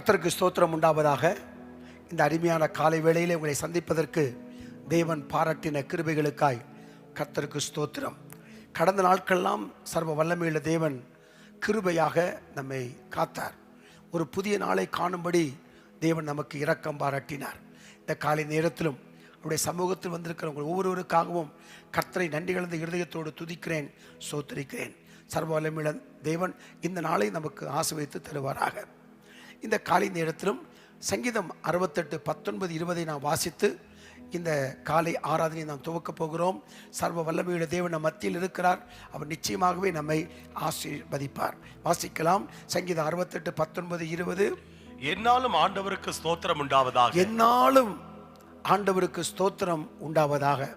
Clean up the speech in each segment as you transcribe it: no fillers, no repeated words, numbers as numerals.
கர்த்தருக்கு ஸ்தோத்திரம் உண்டாவதாக. இந்த அருமையான காலை வேளையிலே உங்களை சந்திப்பதற்கு தேவன் பாராட்டின கிருபைகளுக்காய் கர்த்தருக்கு ஸ்தோத்திரம். கடந்த நாட்களெல்லாம் சர்வ வல்லமையுள்ள தேவன் கிருபையாக நம்மை காத்தார். ஒரு புதிய நாளை காணும்படி தேவன் நமக்கு இரக்கம் பாராட்டினார். இந்த காலை நேரத்திலும் அவருடைய சமூகத்தில் வந்திருக்கிற உங்கள் ஒவ்வொருவருக்காகவும் கர்த்தரை நன்றி கலந்த இருதயத்தோடு துதிக்கிறேன், ஸ்தோத்திரிக்கிறேன். சர்வ வல்லமையுள்ள தேவன் இந்த நாளை நமக்கு ஆசீர்வதித்து தருவாராக. இந்த காலை நேரத்திலும் சங்கீதம் 68, 19, 20 நாம் வாசித்து இந்த காலை ஆராதனை நாம் துவக்கப் போகிறோம். சர்வ வல்லமையுள்ள தேவன் நம் மத்தியில் இருக்கிறார். அவர் நிச்சயமாகவே நம்மை ஆசீர்வதிப்பார். வாசிக்கலாம். சங்கீதம் 68, 19, 20. என்னாலும் ஆண்டவருக்கு ஸ்தோத்திரம் உண்டாவதாக. என்னாலும் ஆண்டவருக்கு ஸ்தோத்திரம் உண்டாவதாக.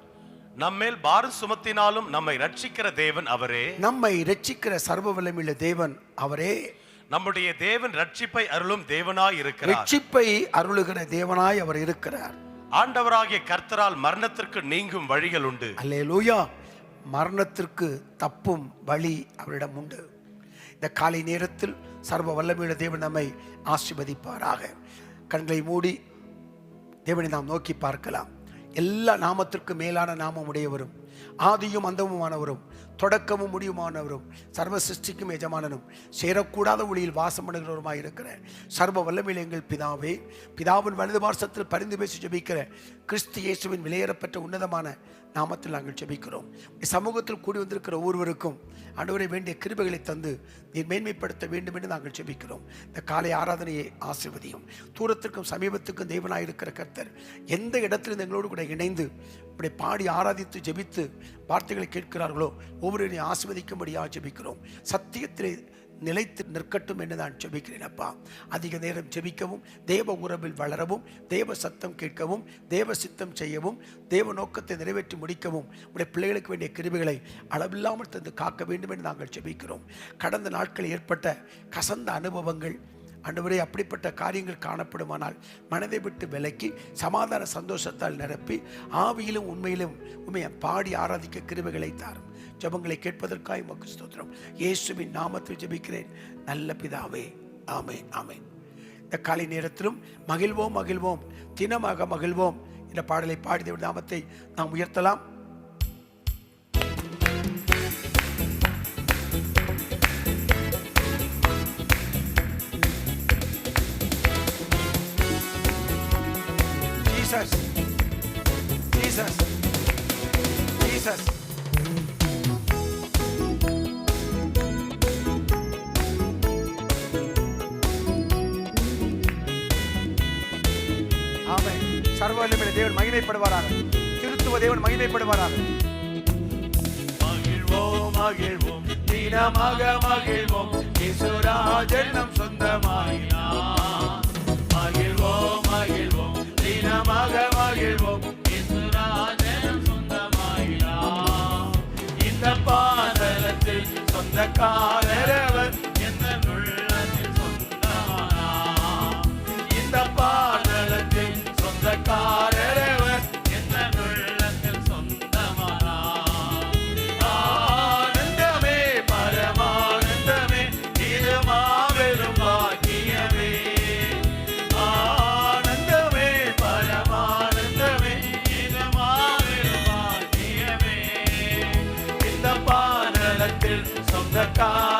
நம்மேல் பாரம் சுமத்தினாலும் நம்மை ரட்சிக்கிற தேவன் அவரே. நம்மை ரட்சிக்கிற சர்வ வல்லமையுள்ள தேவன் அவரே. நம்முடைய தேவன் ரட்சிப்பை அருளும் தேவனாய் இருக்கிறார். ரட்சிப்பை அருளுகிற தேவனாய் அவர் இருக்கிறார். ஆண்டவராகிய கர்த்தரால் மரணத்திற்கு நீங்கும் வழிகள் உண்டு. அல்லேலூயா. மரணத்திற்கு தப்பும் வழி அவரிடம் உண்டு. இந்த காலை நேரத்தில் சர்வ வல்லமையுள்ள தேவன் நம்மை ஆசீர்வதிப்பாராக. கண்களை மூடி தேவனை நாம் நோக்கி பார்க்கலாம். எல்லா நாமத்திற்கும் மேலான நாமம் உடையவரும், ஆதியும் அந்தமுமானவரும், தொடக்கமும் முடிவுமானவரும், சர்வ சிருஷ்டிக்கும் எஜமானனும், சேரக்கூடாத ஒளியில் வாசம் பண்ணுகிறவருமாய் இருக்கிற சர்வ வல்லமையில் எங்கள் பிதாவே, பிதாவின் வலது பார்சத்தில் பரிந்து பேசி ஜெபிக்கிற கிறிஸ்து இயேசுவின் விலையேறப்பட்ட உன்னதமான நாமத்தில் நாங்கள் ஜெபிக்கிறோம். சமூகத்தில் கூடி வந்திருக்கிற ஒவ்வொருவருக்கும் ஆண்டவரை வேண்டிய கிருபைகளை தந்து நீர் மேன்மைப்படுத்த வேண்டும் என்று நாங்கள் ஜெபிக்கிறோம். இந்த காலை ஆராதனையை ஆசீர்வதியும். தூரத்திற்கும் சமீபத்துக்கும் தேவனாயிருக்கிற கர்த்தர் எந்த இடத்திலிருந்து எங்களோடு கூட இணைந்து இப்படி பாடி ஆராதித்து ஜெபித்து வார்த்தைகளை கேட்கிறார்களோ ஒவ்வொருவரையும் ஆசீர்வதிக்கும்படியாக ஜெபிக்கிறோம். சத்தியத்திலே நிலைத்து நிற்கட்டும் என்று நான் ஜெபிக்கிறேன் அப்பா. அதிக நேரம் ஜெபிக்கவும், தேவ உறவில் வளரவும், தேவ சத்தம் கேட்கவும், தேவ சித்தம் செய்யவும், தேவ நோக்கத்தை நிறைவேற்றி முடிக்கவும் உடைய பிள்ளைகளுக்கு வேண்டிய கிருபைகளை அளவில்லாமல் தந்து காக்க வேண்டும் என்று நாங்கள் ஜெபிக்கிறோம். கடந்த நாட்களில் ஏற்பட்ட கசந்த அனுபவங்கள் ஆண்டவரே, அப்படிப்பட்ட காரியங்கள் காணப்படுமானால் மனதை விட்டு விலக்கி சமாதான சந்தோஷத்தால் நிரப்பி ஆவியிலும் உண்மையிலும் உண்மையை பாடி ஆராதிக்க கிருபைகளை தாரும். ஜெபங்களை கேட்பதற்காக உமக்கு ஸ்தோத்திரம். இயேசுவின் நாமத்தில் ஜெபிக்கிறேன் நல்ல பிதாவே, ஆமென், ஆமென். இந்த காலை நேரத்திலும் மகிழ்வோம் மகிழ்வோம் தினமாக மகிழ்வோம் என்ற பாடலை பாடி தேவனுடைய நாமத்தை நாம் உயர்த்தலாம். Jesus, Jesus, Jesus. ஆமென். சர்வ வல்லமையுள்ள தேவன் மகிமைப்படுவாராக. திருத்துவ தேவன் மகிமைப்படுவாராக. மகிழ்வோம் மகிழ்வோம் தினமாக மகிழ்வோம், இயேசுராஜன் நம் சொந்தமாயினார். மகிழ்வோம் மகிழ்வோம் தினமாக மகிழ்வோம், இயேசுராஜன் நம் சொந்தமாயினார். இந்த பாதலத்தில் சொந்தக்காரரவர் எந்த உள்ளத்தில் சொந்தமானார். இந்த பாதலத்தில் சொந்தக்காரரவர் எந்த உள்ளத்தில் சொந்தமானார். ஆனந்தமே பரமானந்தமே, இது மாபெரும் பாக்கியமே. ஆனந்தமே பரமானந்தமே, இது மாபெரும் பாக்கியமே. இந்த பாதலத்தில் சொந்தக்காரரவர்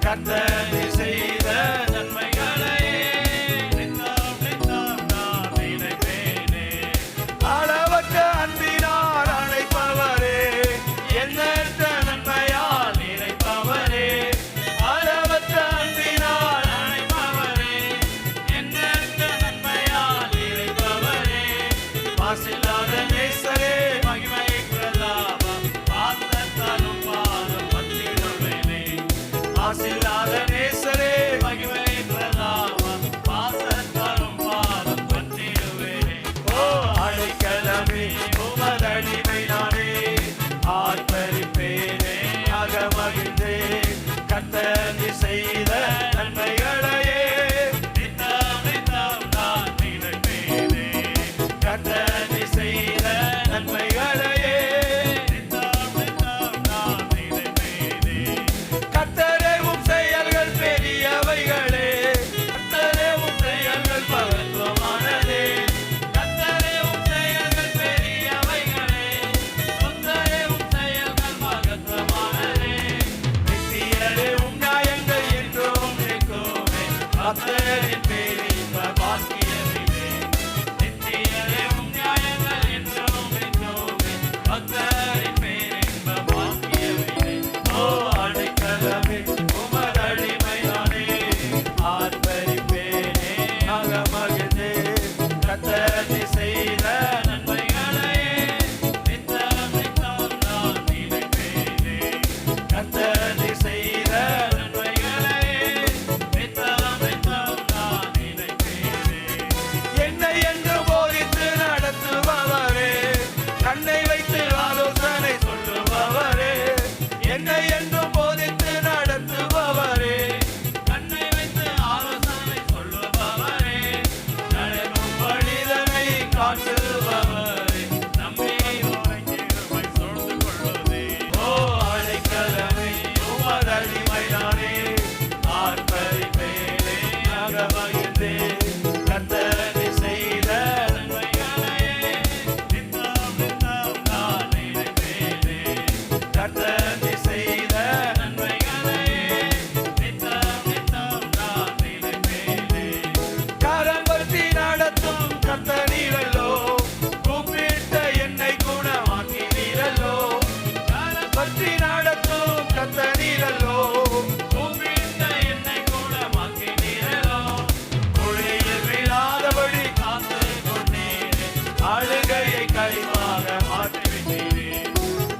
கர்த்தர் நீ செய்த நன்மைகளையே நித்தம் நித்தம் நான் நினைப்பேனே. அளவற்ற அன்பினால் அழைப்பவரே, எண்ணற்ற நன்மையால் நிறைப்பவரே. அளவற்ற அன்பினால் அழைப்பவரே, எண்ணற்ற நன்மையால் நிறைப்பவரே. மாசில்லாத நேசரே, மகிமை பிரதாபம் பாதத்தாலும் பாதம் பற்றிடுவேனே. மாசில்லாத நேசரே, மகிமை பிரதாபம் பாதத்தாலும் பாதம் பற்றிடுவேனே. ஓ அடைக்கலமே, உமதடிமை நானே, ஆர்ப்பரிப்பேனே, அகமகிழ்ந்தே. கர்த்தர் நீ செய்த நன்மைகளையே நித்தம் நித்தம் நான் நினைப்பேனே. கர்த்தர் நீ செய்த நன்மைகளையே நித்தம் நித்தம் நான் நினைப்பேனே. கர்த்தரே உம் செயல்கள் பெரியவைகளே, கர்த்தரே உம் செயல்கள் மகத்துவமானதே. கர்த்தரே உம் செயல்கள் பெரியவைகளே, கர்த்தரே உம் செயல்கள் மகத்துவமானதே. நித்தியரே உம் நியாயங்கள் என்றும் நிற்குமே, கர்த்தரின் பேரின்ப பாக்கியமே. நித்தியரே உம் நியாயங்கள் என்றும் நிற்குமே, கர்த்தரின் பேரின்ப பாக்கியமே. ஓ அடைக்கலமே, உமதடிமை நானே, ஆர்ப்பரிப்பேனே, அகமகிழ்ந்தே. கர்த்தர் நீ செய்த நன்மைகளையே நித்தம் நித்தம் நான் நினைப்பேனே. கர்த்தர் நீ செய்த நன்மைகளையே நித்தம் நித்தம் நான் நினைப்பேனே. என்னை என்று போதித்து நடத்துபவரே, கண்ணை வைத்து ஆலோசனை சொல்லுபவரே. என்னை என்று போதித்து நடத்துபவரே, கண்ணை வைத்து ஆலோசனை சொல்லுபவரே. நடக்கும் வழிதனை காட்டுபவரே, நம்மை உரைக்கிருமை சூழ்ந்து கொள்வதே. ஓ அடைக்கலமே, உமதடிமை நானே, ஆர்ப்பரிப்பேனே, அகமகிழ்ந்தே. கர்த்தர் நீ செய்த நன்மைகளையே நித்தம் நித்தம் நான் நினைப்பேனே. கர்த்தர் நீ செய்த நன்மைகளையே நித்தம் நித்தம் நான் நினைப்பேனே. கரம் பற்றி நடத்தும் கர்த்தர் நீரல்லோ, கூப்பிட்ட என்னை குணமாக்கினீரல்லோ. கரம் பற்றி நடத்தும் கர்த்தர் நீரல்லோ, கூப்பிட்ட என்னை குணமாக்கினீரல்லோ. குழியில் விழாதபடி காத்து கொண்டீரே, அழுகையை களிமாக மாற்றிவிட்டீரே.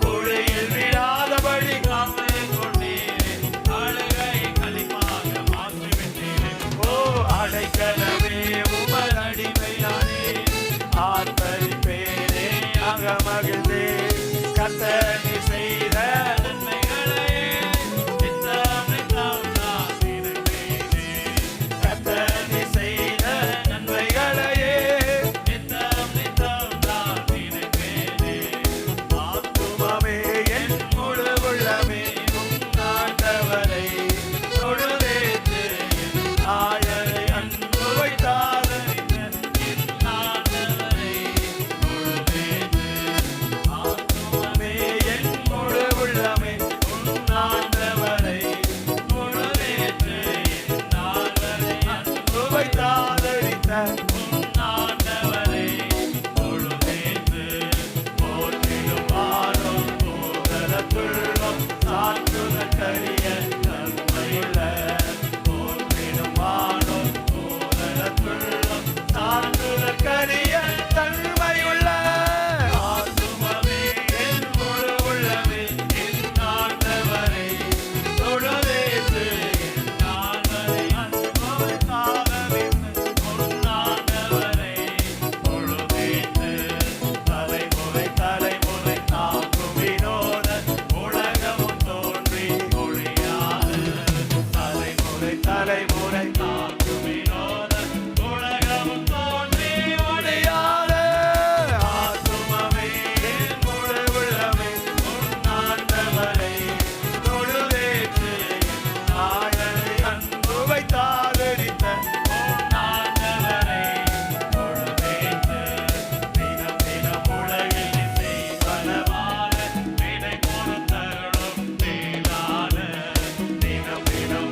குழியில் விழாதபடி காத்து கொண்டீரே, அழுகையை களிமாக மாற்றிவிட்டீரே. ஓ அடைக்கலமே, உமதடிமை நானே, ஆர்ப்பரிப்பேனே, அகமகிழ்ந்தே. கர்த்தர் நீ செய்த நன்மைகளையே நித்தம் நித்தம் நான் நினைப்பேனே. கர்த்தர் நீ செய்த நன்மைகளையே நித்தம் நித்தம் நான் நினைப்பேனே. ஆத்துமமே, என் முழு உள்ளமே, உம் ஆண்டவரை தொழுதேத்து. என் ஆயரை அன்பு வைத்தாதறிந்த என் ஆண்டவரை தொழுதேத்து. ஆத்துமமே, என் முழு உள்ளமே, உம் ஆண்டவரை தொழுதேத்து. என் ஆண்டவரை அன்பு வைத்தாதறிந்த உம் ஆண்டவரை தொழுதேத்து. போற்றிடும் வாரும் தூதரத்துள்ளும் சாற்றுதற்கரிய நன்மையுள்ள. போற்றிடும் வாரும் தூதரத்துள்ளும் சாற்றுதற்கரிய தன்மையுள்ள. ஆத்துமமே, என் முழு உள்ளமே, என் ஆண்டவரை தொழுதேத்து. என் ஆண்டவரை அன்பு வைத்தாதறிந்த உம் ஆண்டவரை தொழுதேத்து. தலைமுறை தலைமுறை தாக்கும் வினோத உலகமும் தோன்றி ஒழியாது. தலைமுறை தலைமுறை தாக்கும் வினோத உலகமும் தோன்றி ஒழியாது. ஆத்துமமே, என் முழு உள்ளமே, உம் ஆண்டவரை தொழுதேத்து. என் ஆயரை அன்பு வைத்தாதறிந்த உம் ஆண்டவரை தொழுதேத்து. தினம் தினம் உலகில் இசை பலமான வினை பொறுத்தருளும் மேலான. தினம் தினம்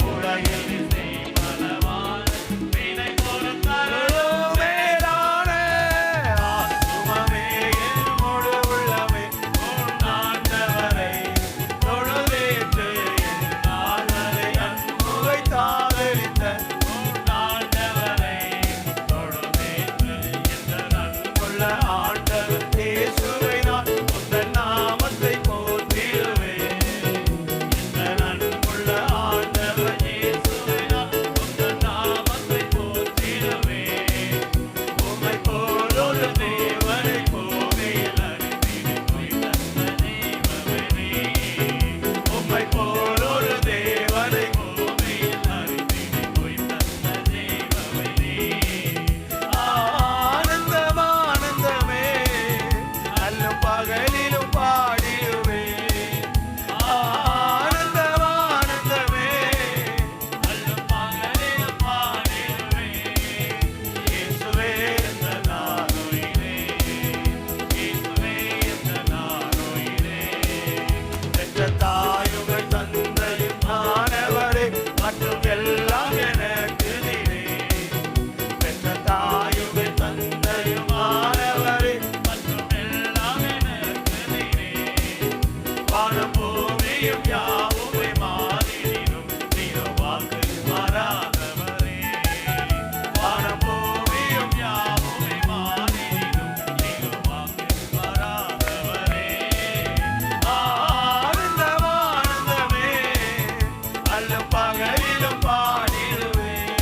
அல்லும் பகலிலும் பாடிடுவேன்.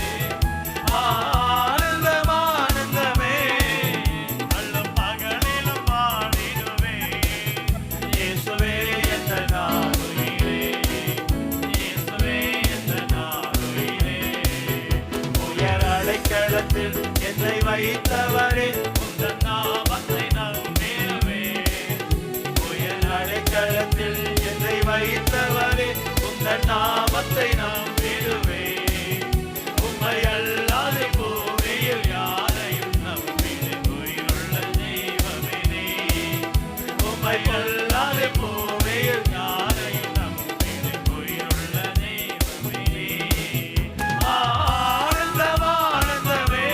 ஆனந்தம் ஆனந்தமே, அல்லும் பகலிலும் பாடிடுவேன். இயேசுவே எந்த நாளுயிரே, இயேசுவே எந்த நாளுயிரே. உயர் அடைக்கலத்தில் என்னை வைத்தவரே, உந்தன் நாமத்தை நம்பிடுவேன். உயர் அடைக்கலத்தில் என்னை வைத்தவரே, உந்தன் நாமத்தை நம்பிடுவேன். உம்மை அல்லாது பூமியில் யாரையும் நம்பினேன். உயிருள்ள தெய்வமே நீ, உம்மை அல்லாது பூமியில் யாரையும் நம்பினேன். உயிருள்ள தெய்வமே நீ. ஆனந்தம் ஆனந்தமே,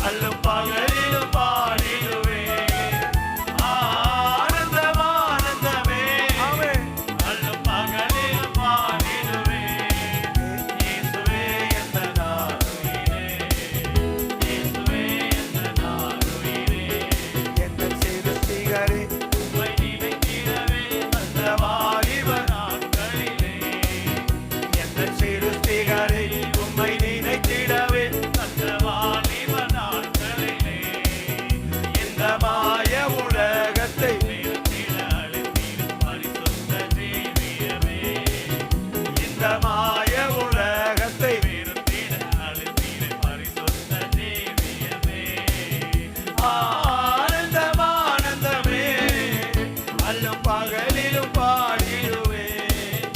அல்லும் பகலிலும் பாடிடுவேன். ஆனந்தம் ஆனந்தமே, அல்லும் பகலிலும் பாடிடுவேன். இயேசுவே எந்த நாளுயிரே, இயேசுவே எந்த நாளுயிரே. எங்கள் சிருஷ்டிகரே, உம்மை நினைத்திடவே அந்த வாலிப நாட்களிலே, எந்தன் சிருஷ்டிகரே, உம்மை நினைத்திடவே அந்த வாலிப நாட்களிலே, இந்த மாய உலகத்தை நிறுத்திட அழைத்தீர் பரிசுத்த ஜீவியமே. இந்த மாய உலகத்தை நிறுத்திட அழைத்தீர் பரிசுத்த ஜீவியமே. ஆனந்தம் ஆனந்தமே, அல்லும் பகலிலும் பாடிடுவேன்.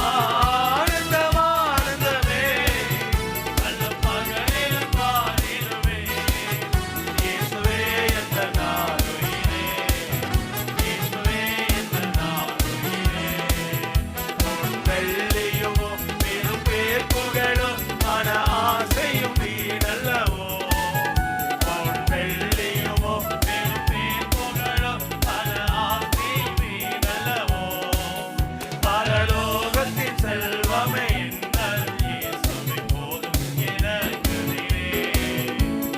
ஆனந்தம் ஆனந்தமே, அல்லும் பகலிலும் பாடிடுவேன். இயேசுவே எந்த நாளுயிரே, இயேசுவே எந்த நாளுயிரே. பொன் வெள்ளியுமோ பெரும் பேர் புகழும் மன ஆசையும் வீணல்லவோ. பொன் வெள்ளியுமோ பெரும் பேர் புகழும் மன ஆசையும் வீணல்லவோ. பரலோகத்தின் செல்வமே என்னரும் இயேசுவே போதும் எனக்கு நீரே.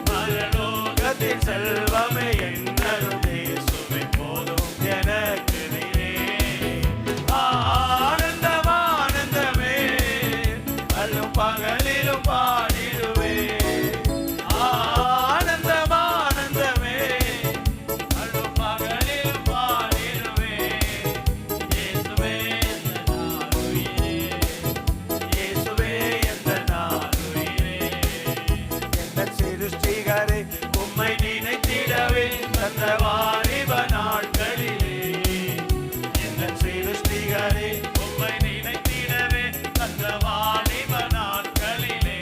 பரலோகத்தின் செல்வமே என்னரும் இயேசுவே போதும் எனக்கு நீரே. ஆனந்தம் ஆனந்தமே, அல்லும் பகலிலும் பாடிடுவேன். ஆனந்தம் ஆனந்தமே, அல்லும் பகலிலும் பாடிடுவேன். இயேசுவே எந்த நாளுயிரே, இயேசுவே எந்த நாளுயிரே. எந்தன் சிருஷ்டிகரே, உம்மை நினைத்திடவே தந்த வாலிப நாட்களிலே, எந்தன் சிருஷ்டிகரே, உம்மை நினைத்திடவே தந்த வாலிப நாட்களிலே,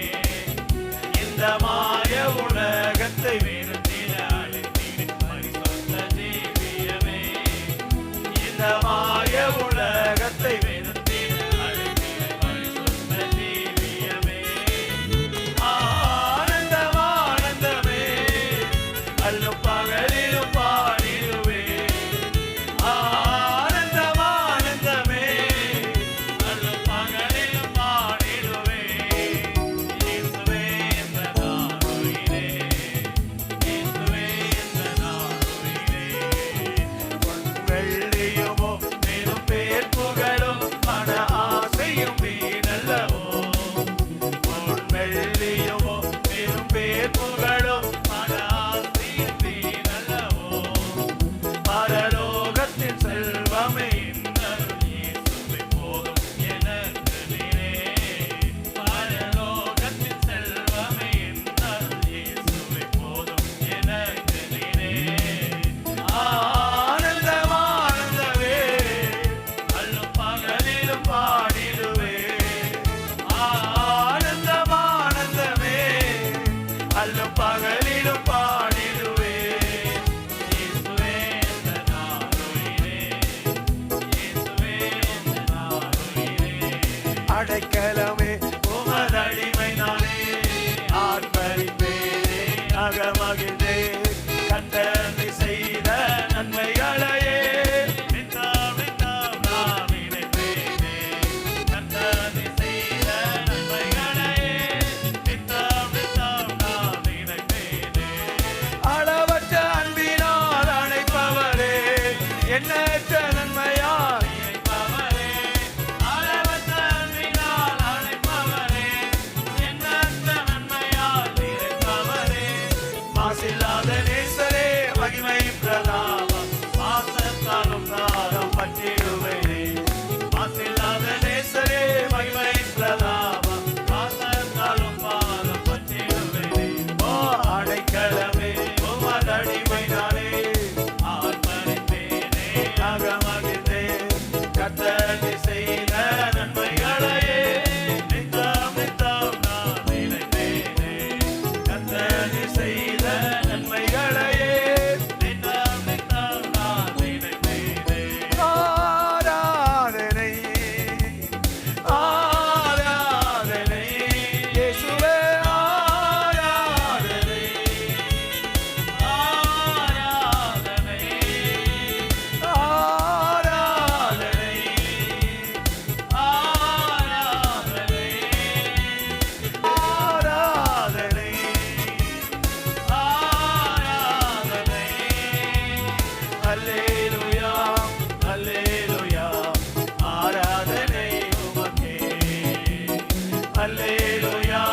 அல்லேலூயா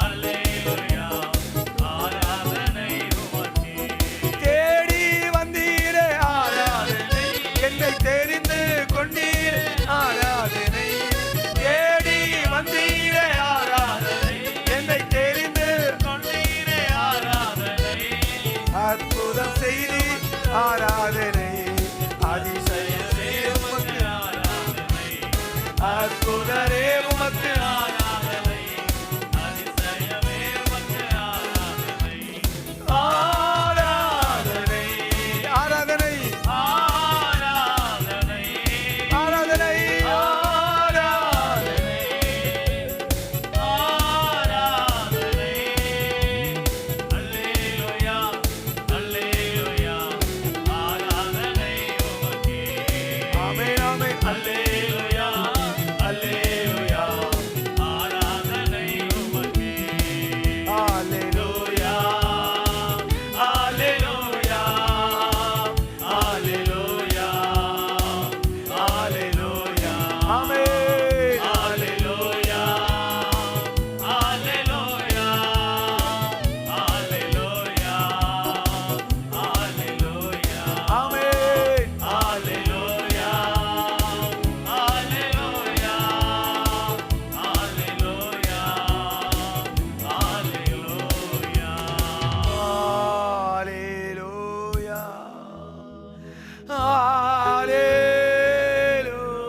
அல்லேலூயா ஆராதனை உமக்கே. தேடி வந்தீரே ஆராதனை, என்னை தெரிந்து கொண்டீரே ஆராதனை. தேடி வந்தீரே ஆராதனை, என்னை தெரிந்து கொண்டீரே ஆராதனை. அற்புதம் செய்தி ஆராதனை, அதிசயமே உமக்கு ஆராதனை. அற்புதரே உமக்கு ஆராதனை, அதிசயமே உமக்கு ஆராதனை. ஆராதனை ஆராதனை ஆராதனை ஆராதனை ஆராதனை. அல்லேலூயா அல்லேலூயா ஆராதனை உமக்கே. ஆமென் ஆமென். அல்லேலூயா அல்லேலூயா ஆராதனை உமக்கே. அல்லேலூயா அல்லேலூயா அல்லேலூயா அல்லேலூயா. ஆமென். அல்லேலூயா அல்லேலூயா அல்லேலூயா அல்லேலூயா. ஆமென். அல்லேலூயா அல்லேலூயா அல்லேலூயா அல்லேலூயா. அல்லேலூயா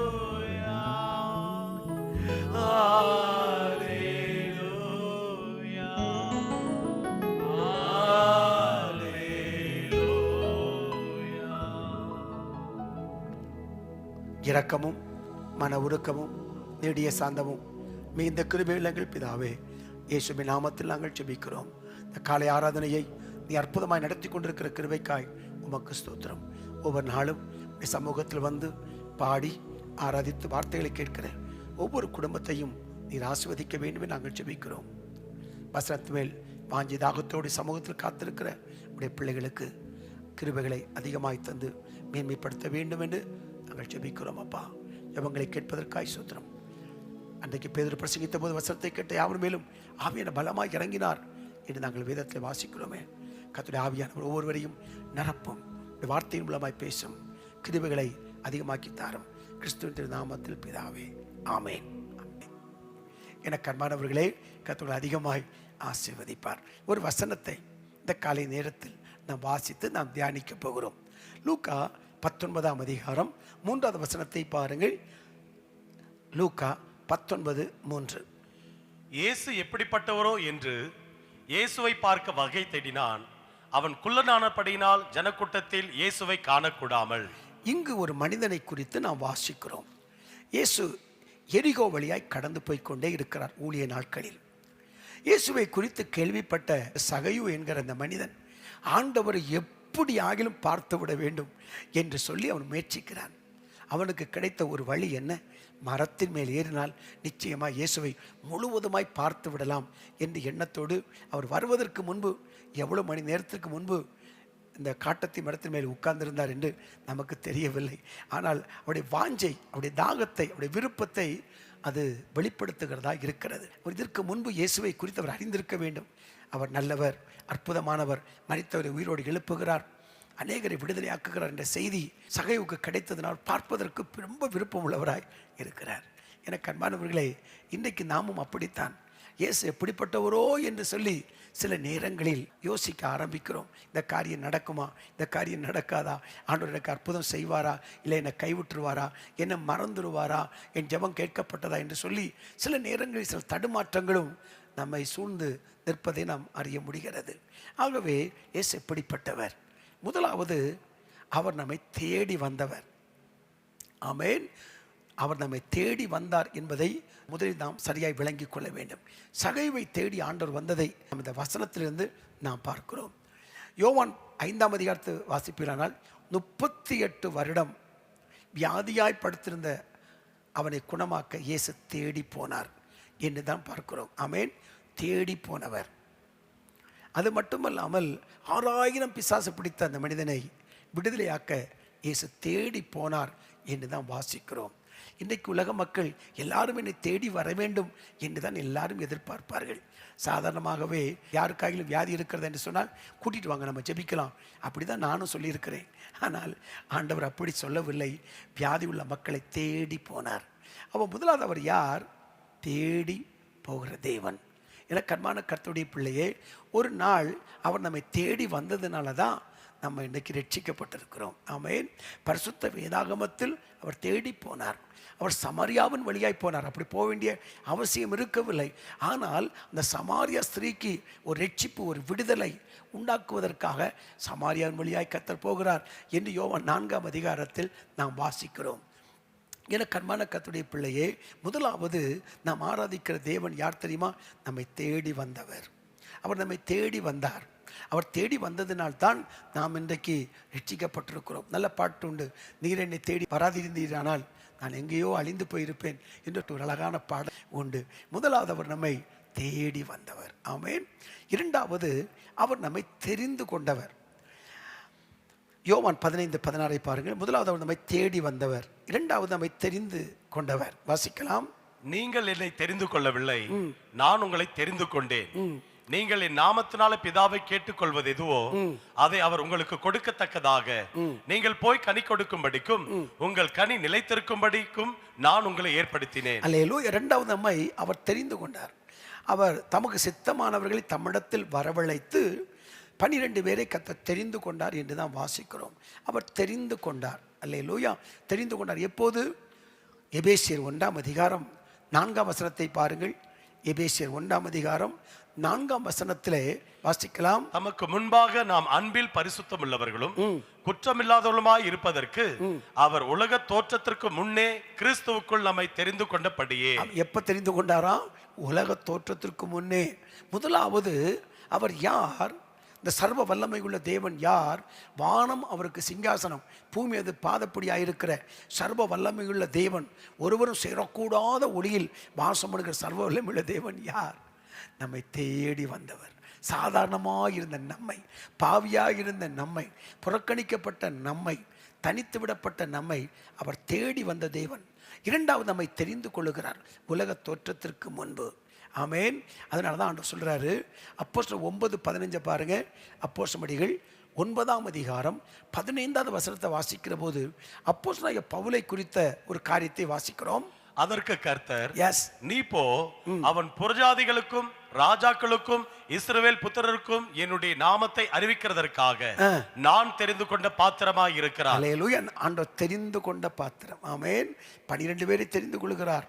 அல்லேலூயா அல்லேலூயா. இரக்கமும் மன உருக்கமும் நெடிய சாந்தமும் மிகுந்த கிருபையுள்ள எங்கள் பிதாவே, இயேசுவின் நாமத்தில் நாங்கள் ஜெபிக்கிறோம். இந்த காலை ஆராதனையை நீ அற்புதமாய் நடத்தி கொண்டிருக்கிற கிருபைக்காய் உமக்கு ஸ்தோத்திரம். ஒவ்வொரு நாளும் உம்முடைய சமூகத்தில் வந்து பாடி ஆராதித்து வார்த்தைகளை கேட்கிற ஒவ்வொரு குடும்பத்தையும் நீர் ஆசீர்வதிக்க வேண்டும் என்று நாங்கள் ஜெபிக்கிறோம். வசனத்து மேல் வாஞ்சி தாகத்தோடு சமூகத்தில் காத்திருக்கிற உடைய பிள்ளைகளுக்கு கிருபைகளை அதிகமாய் தந்து மேன்மைப்படுத்த வேண்டும் என்று நாங்கள் ஜெபிக்கிறோம். அப்பா, ஜெபங்களை கேட்பதற்காய் ஸ்தோத்திரம். அன்றைக்கு பேதுரு பிரசங்கித்த போது வசனத்தை கேட்ட யாவர் மேலும் ஆவியான பலமாய் இறங்கினார் என்று நாங்கள் வேதத்தில் வாசிக்கிறோமே. கர்த்தருடைய ஆவியானவர் ஒவ்வொருவரையும் நிரப்பும், வார்த்தையின் மூலமாய் பேசும், கிருபைகளை அதிகமாக்கி தாரும். கிறிஸ்துவின் நாமத்தில் பிதாவே, ஆமென். எனக்கு அன்பானவர்களே, கர்த்தர் அதிகமாய் ஆசீர்வதிப்பார். ஒரு வசனத்தை இந்த காலை நேரத்தில் நாம் வாசித்து நாம் தியானிக்க போகிறோம். லூக்கா 19ஆம் அதிகாரம் 3வது வசனத்தை பாருங்கள். லூக்கா 19:3. இயேசு எப்படிப்பட்டவரோ என்று இயேசுவை பார்க்க வகை தேடினான். அவன் குள்ளனானபடியினால் ஜனக்கூட்டத்தில் இயேசுவை காணக்கூடாமல். இங்கு ஒரு மனிதனை குறித்து நாம் வாசிக்கிறோம். இயேசு எரிகோ வழியாய் கடந்து போய்க்கொண்டே இருக்கிறார் ஊழிய நாட்களில். இயேசுவை குறித்து கேள்விப்பட்ட சகையு என்கிற அந்த மனிதன் ஆண்டவரை எப்படி ஆகிலும் பார்த்து விட வேண்டும் என்று சொல்லி அவன் முயற்சிக்கிறான். அவனுக்கு கிடைத்த ஒரு வழி என்ன? மரத்தின் மேல் ஏறினால் நிச்சயமாக இயேசுவை முழுவதுமாய் பார்த்து விடலாம் என்ற எண்ணத்தோடு அவர் வருவதற்கு முன்பு எவ்வளோ மணி நேரத்திற்கு முன்பு இந்த காட்டத்தி மரத்தின் மேல் உட்கார்ந்திருந்தார் என்று நமக்கு தெரியவில்லை. ஆனால் அவருடைய வாஞ்சை, அவருடைய தாகத்தை, அவருடைய விருப்பத்தை அது வெளிப்படுத்துகிறதா இருக்கிறது. இதற்கு முன்பு இயேசுவை குறித்து அவர் அறிந்திருக்க வேண்டும். அவர் நல்லவர், அற்புதமானவர், மரித்தவரை உயிரோடு எழுப்புகிறார், அநேகரை விடுதலையாக்குகிறார் என்ற செய்தி சகைவுக்கு கிடைத்ததனால் பார்ப்பதற்கு ரொம்ப விருப்பம் உள்ளவராய் இருக்கிறார். எனக்கு அன்பானவர்களே, இன்றைக்கு நாமும் அப்படித்தான். இயேசு எப்படிப்பட்டவரோ என்று சொல்லி சில நேரங்களில் யோசிக்க ஆரம்பிக்கிறோம். இந்த காரியம் நடக்குமா, இந்த காரியம் நடக்காதா, ஆண்டவர் எனக்கு அற்புதம் செய்வாரா, இல்லை என்னை கைவிட்டுருவாரா, என்னை மறந்துடுவாரா, என் ஜெபம் கேட்கப்பட்டதா என்று சொல்லி சில நேரங்களில் சில தடுமாற்றங்களும் நம்மை சூழ்ந்து நிற்பதை நாம் அறிய முடிகிறது. ஆகவே இயேசு எப்படிப்பட்டவர்? முதலாவது, அவர் நம்மை தேடி வந்தவர். ஆமென். அவர் நம்மை தேடி வந்தார் என்பதை முதலில் நாம் சரியாய் விளங்கிக் கொள்ள வேண்டும். சகைவை தேடி ஆண்டவர் வந்ததை நாம் இந்த வசனத்திலிருந்து நாம் பார்க்கிறோம். யோவான் 5ஆம் அதிகாரத்தை வாசிப்பீரானால் 38 வருடம் வியாதியாய் படுத்திருந்த அவனை குணமாக்க இயேசு தேடி போனார் என்று தான் பார்க்கிறோம். ஆமென். தேடி போனவர். அது மட்டுமல்லாமல் 6000 பிசாசு பிடித்த அந்த மனிதனை விடுதலையாக்க இயேசு தேடி போனார் என்று தான் வாசிக்கிறோம். இன்றைக்கு உலக மக்கள் எல்லாரும் என்னை தேடி வர வேண்டும் என்று தான் எல்லாரும் எதிர்பார்ப்பார்கள். சாதாரணமாகவே யாருக்காகிலும் வியாதி இருக்கிறது என்று சொன்னால் கூட்டிகிட்டு வாங்க, நம்ம ஜெபிக்கலாம், அப்படி தான் நானும் சொல்லியிருக்கிறேன். ஆனால் ஆண்டவர் அப்படி சொல்லவில்லை. வியாதி உள்ள மக்களை தேடி போனார். அப்போ முதலாவது அவர் யார்? தேடி போகிற தேவன். என கர்மான கர்த்தருடைய பிள்ளையே, ஒரு நாள் அவர் நம்மை தேடி வந்ததுனால தான் நம்ம இன்றைக்கு ரட்சிக்கப்பட்டிருக்கிறோம். ஆமென். பரிசுத்த வேதாகமத்தில் அவர் தேடி போனார். அவர் சமாரியாவின் வழியாய் போனார். அப்படி போக வேண்டிய அவசியம் இருக்கவில்லை. ஆனால் அந்த சமாரியா ஸ்திரீக்கு ஒரு ரட்சிப்பு, ஒரு விடுதலை உண்டாக்குவதற்காக சமாரியாவின் வழியாய் கர்த்தர் போகிறார் என்று யோவான் 4ஆம் அதிகாரத்தில் நாம் வாசிக்கிறோம். என கர்மான கர்த்தருடைய பிள்ளையே, முதலாவது நாம் ஆராதிக்கிற தேவன் யார் தெரியுமா? நம்மை தேடி வந்தவர். அவர் நம்மை தேடி வந்தார். அவர் தேடி வந்ததினால்தான் நாம் இன்றைக்கு ரட்சிக்கப்பட்டிருக்கிறோம். நல்ல பாட்டு உண்டு, நீர் என்னை தேடி வராதிருந்தீரானால் நான் எங்கேயோ அழிந்து போயிருப்பேன் என்று ஒரு அழகான பாடல் உண்டு. முதலாவது அவர் நம்மை தேடி வந்தவர். ஆமென். இரண்டாவது அவர் நம்மை தெரிந்து கொண்டவர். யோவான் 15:16 பாருங்கள். முதலாவது அவர் நம்மை தேடி வந்தவர், இரண்டாவது நம்மை தெரிந்து கொண்டவர். வாசிக்கலாம். நீங்கள் என்னை தெரிந்து கொள்ளவில்லை, நான் உங்களை தெரிந்து கொண்டேன். நீங்கள் என் நாமத்தினால பிதாவை கேட்டுக்கொள்வது எதுவோ அதை அவர் உங்களுக்கு கொடுக்கத்தக்கதாக நீங்கள் போய் கனி கொடுக்கும்படிக்கும் உங்கள் கனி நிலைத்திருக்கும்படிக்கும் நான் உங்களை ஏற்படுத்தினேன். அல்லேலூயா. இரண்டாவது நம்மை அவர் தெரிந்து கொண்டார். அவர் தமக்கு சித்தமானவர்களை தம்மிடத்தில் வரவழைத்து 12 பேரை கர்த்தர் தெரிந்து கொண்டார் என்று தான் வாசிக்கிறோம். அவர் தெரிந்து கொண்டார். அல்லேலூயா. தெரிந்து கொண்டார். எப்போது? எபேசியர் 1ஆம் அதிகாரம் 4ஆம் வசனத்தை பாருங்கள். எபேசியர் 1ஆம் அதிகாரம் 4ஆம் வசனத்திலே வாசிக்கலாம். தமக்கு முன்பாக நாம் அன்பில் பரிசுத்தம் உள்ளவர்களும் குற்றமில்லாதவர்களுமாய் இருப்பதற்கு அவர் உலக தோற்றத்திற்கு முன்னே கிறிஸ்துவுக்குள் நம்மை தெரிந்து கொண்டபடியே. எப்ப தெரிந்து கொண்டாரா? உலக தோற்றத்திற்கு முன்னே. முதலாவது அவர் யார்? இந்த சர்வ வல்லமை உள்ள தேவன் யார்? வானம் அவருக்கு சிங்காசனம், பூமி அது பாதப்படியாயிருக்கிற சர்வ வல்லமை உள்ள தேவன், ஒருவரும் சேரக்கூடாத ஒளியில் வாசம் பண்ணுகிற சர்வ வல்லமை உள்ள தேவன் யார்? நம்மை தேடி வந்தவர். சாதாரணமாக இருந்த நம்மை, பாவியாக இருந்த நம்மை, புறக்கணிக்கப்பட்ட நம்மை, தனித்து விடப்பட்ட நம்மை அவர் தேடி வந்த தேவன். இரண்டாவது நம்மை தெரிந்து கொள்ளுகிறார் உலக தோற்றத்திற்கு முன்பு. ஆமென். அதனால தான் ஆண்டவர் சொல்றாரு, அப்போஸ்தலர் 9:15 பாருங்க. அப்போஸ்தலர்கள் 9ஆம் அதிகாரம் 15வது வசனத்தை வாசிக்கிற போது அப்போஸ்தலனாகிய பவுலை குறித்த ஒரு காரியத்தை வாசிக்கிறோம். அதற்கு கர்த்தர், எஸ், நீ போ, அவன் புறஜாதிகளுக்கும் ராஜாக்களுக்கும் இஸ்ரவேல் புத்திரருக்கும் என்னுடைய நாமத்தை அறிவிக்கிறதற்காக நான் தெரிந்து கொண்ட பாத்திரமாய் இருக்கிறார். அல்லேலூயா. ஆண்டவர் தெரிந்து கொண்ட பாத்திரம். ஆமென். 12 பேரை தெரிந்து கொள்கிறார்.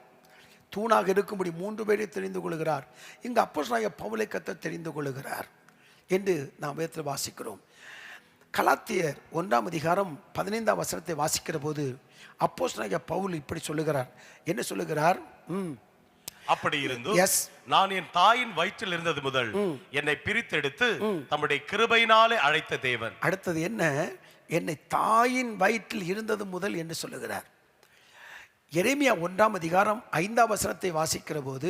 தூணாக இருக்கும்படி 3 பேரை தெரிந்து கொள்கிறார். இங்கு அப்போஸ்தலனாகிய பவுலை கர்த்தர் தெரிந்து கொள்கிறார் என்று நாம் வேதத்தில் வாசிக்கிறோம். கலாத்தியர் 1ஆம் அதிகாரம் 15ஆம் வசனத்தை வாசிக்கிற போது அப்போஸ்தலனாகிய பவுல் இப்படி சொல்லுகிறார். என்ன சொல்லுகிறார்? அப்படி இருந்து நான் என் தாயின் வயிற்றில் இருந்தது முதல் என்னை பிரித்தெடுத்து தம்முடைய கிருபையினாலே அழைத்த தேவன். அடுத்தது என்ன? என்னை தாயின் வயிற்றில் இருந்தது முதல் என்று சொல்லுகிறார். எரேமியா 1ஆம் அதிகாரம் 5ஆம் வசனத்தை வாசிக்கிற போது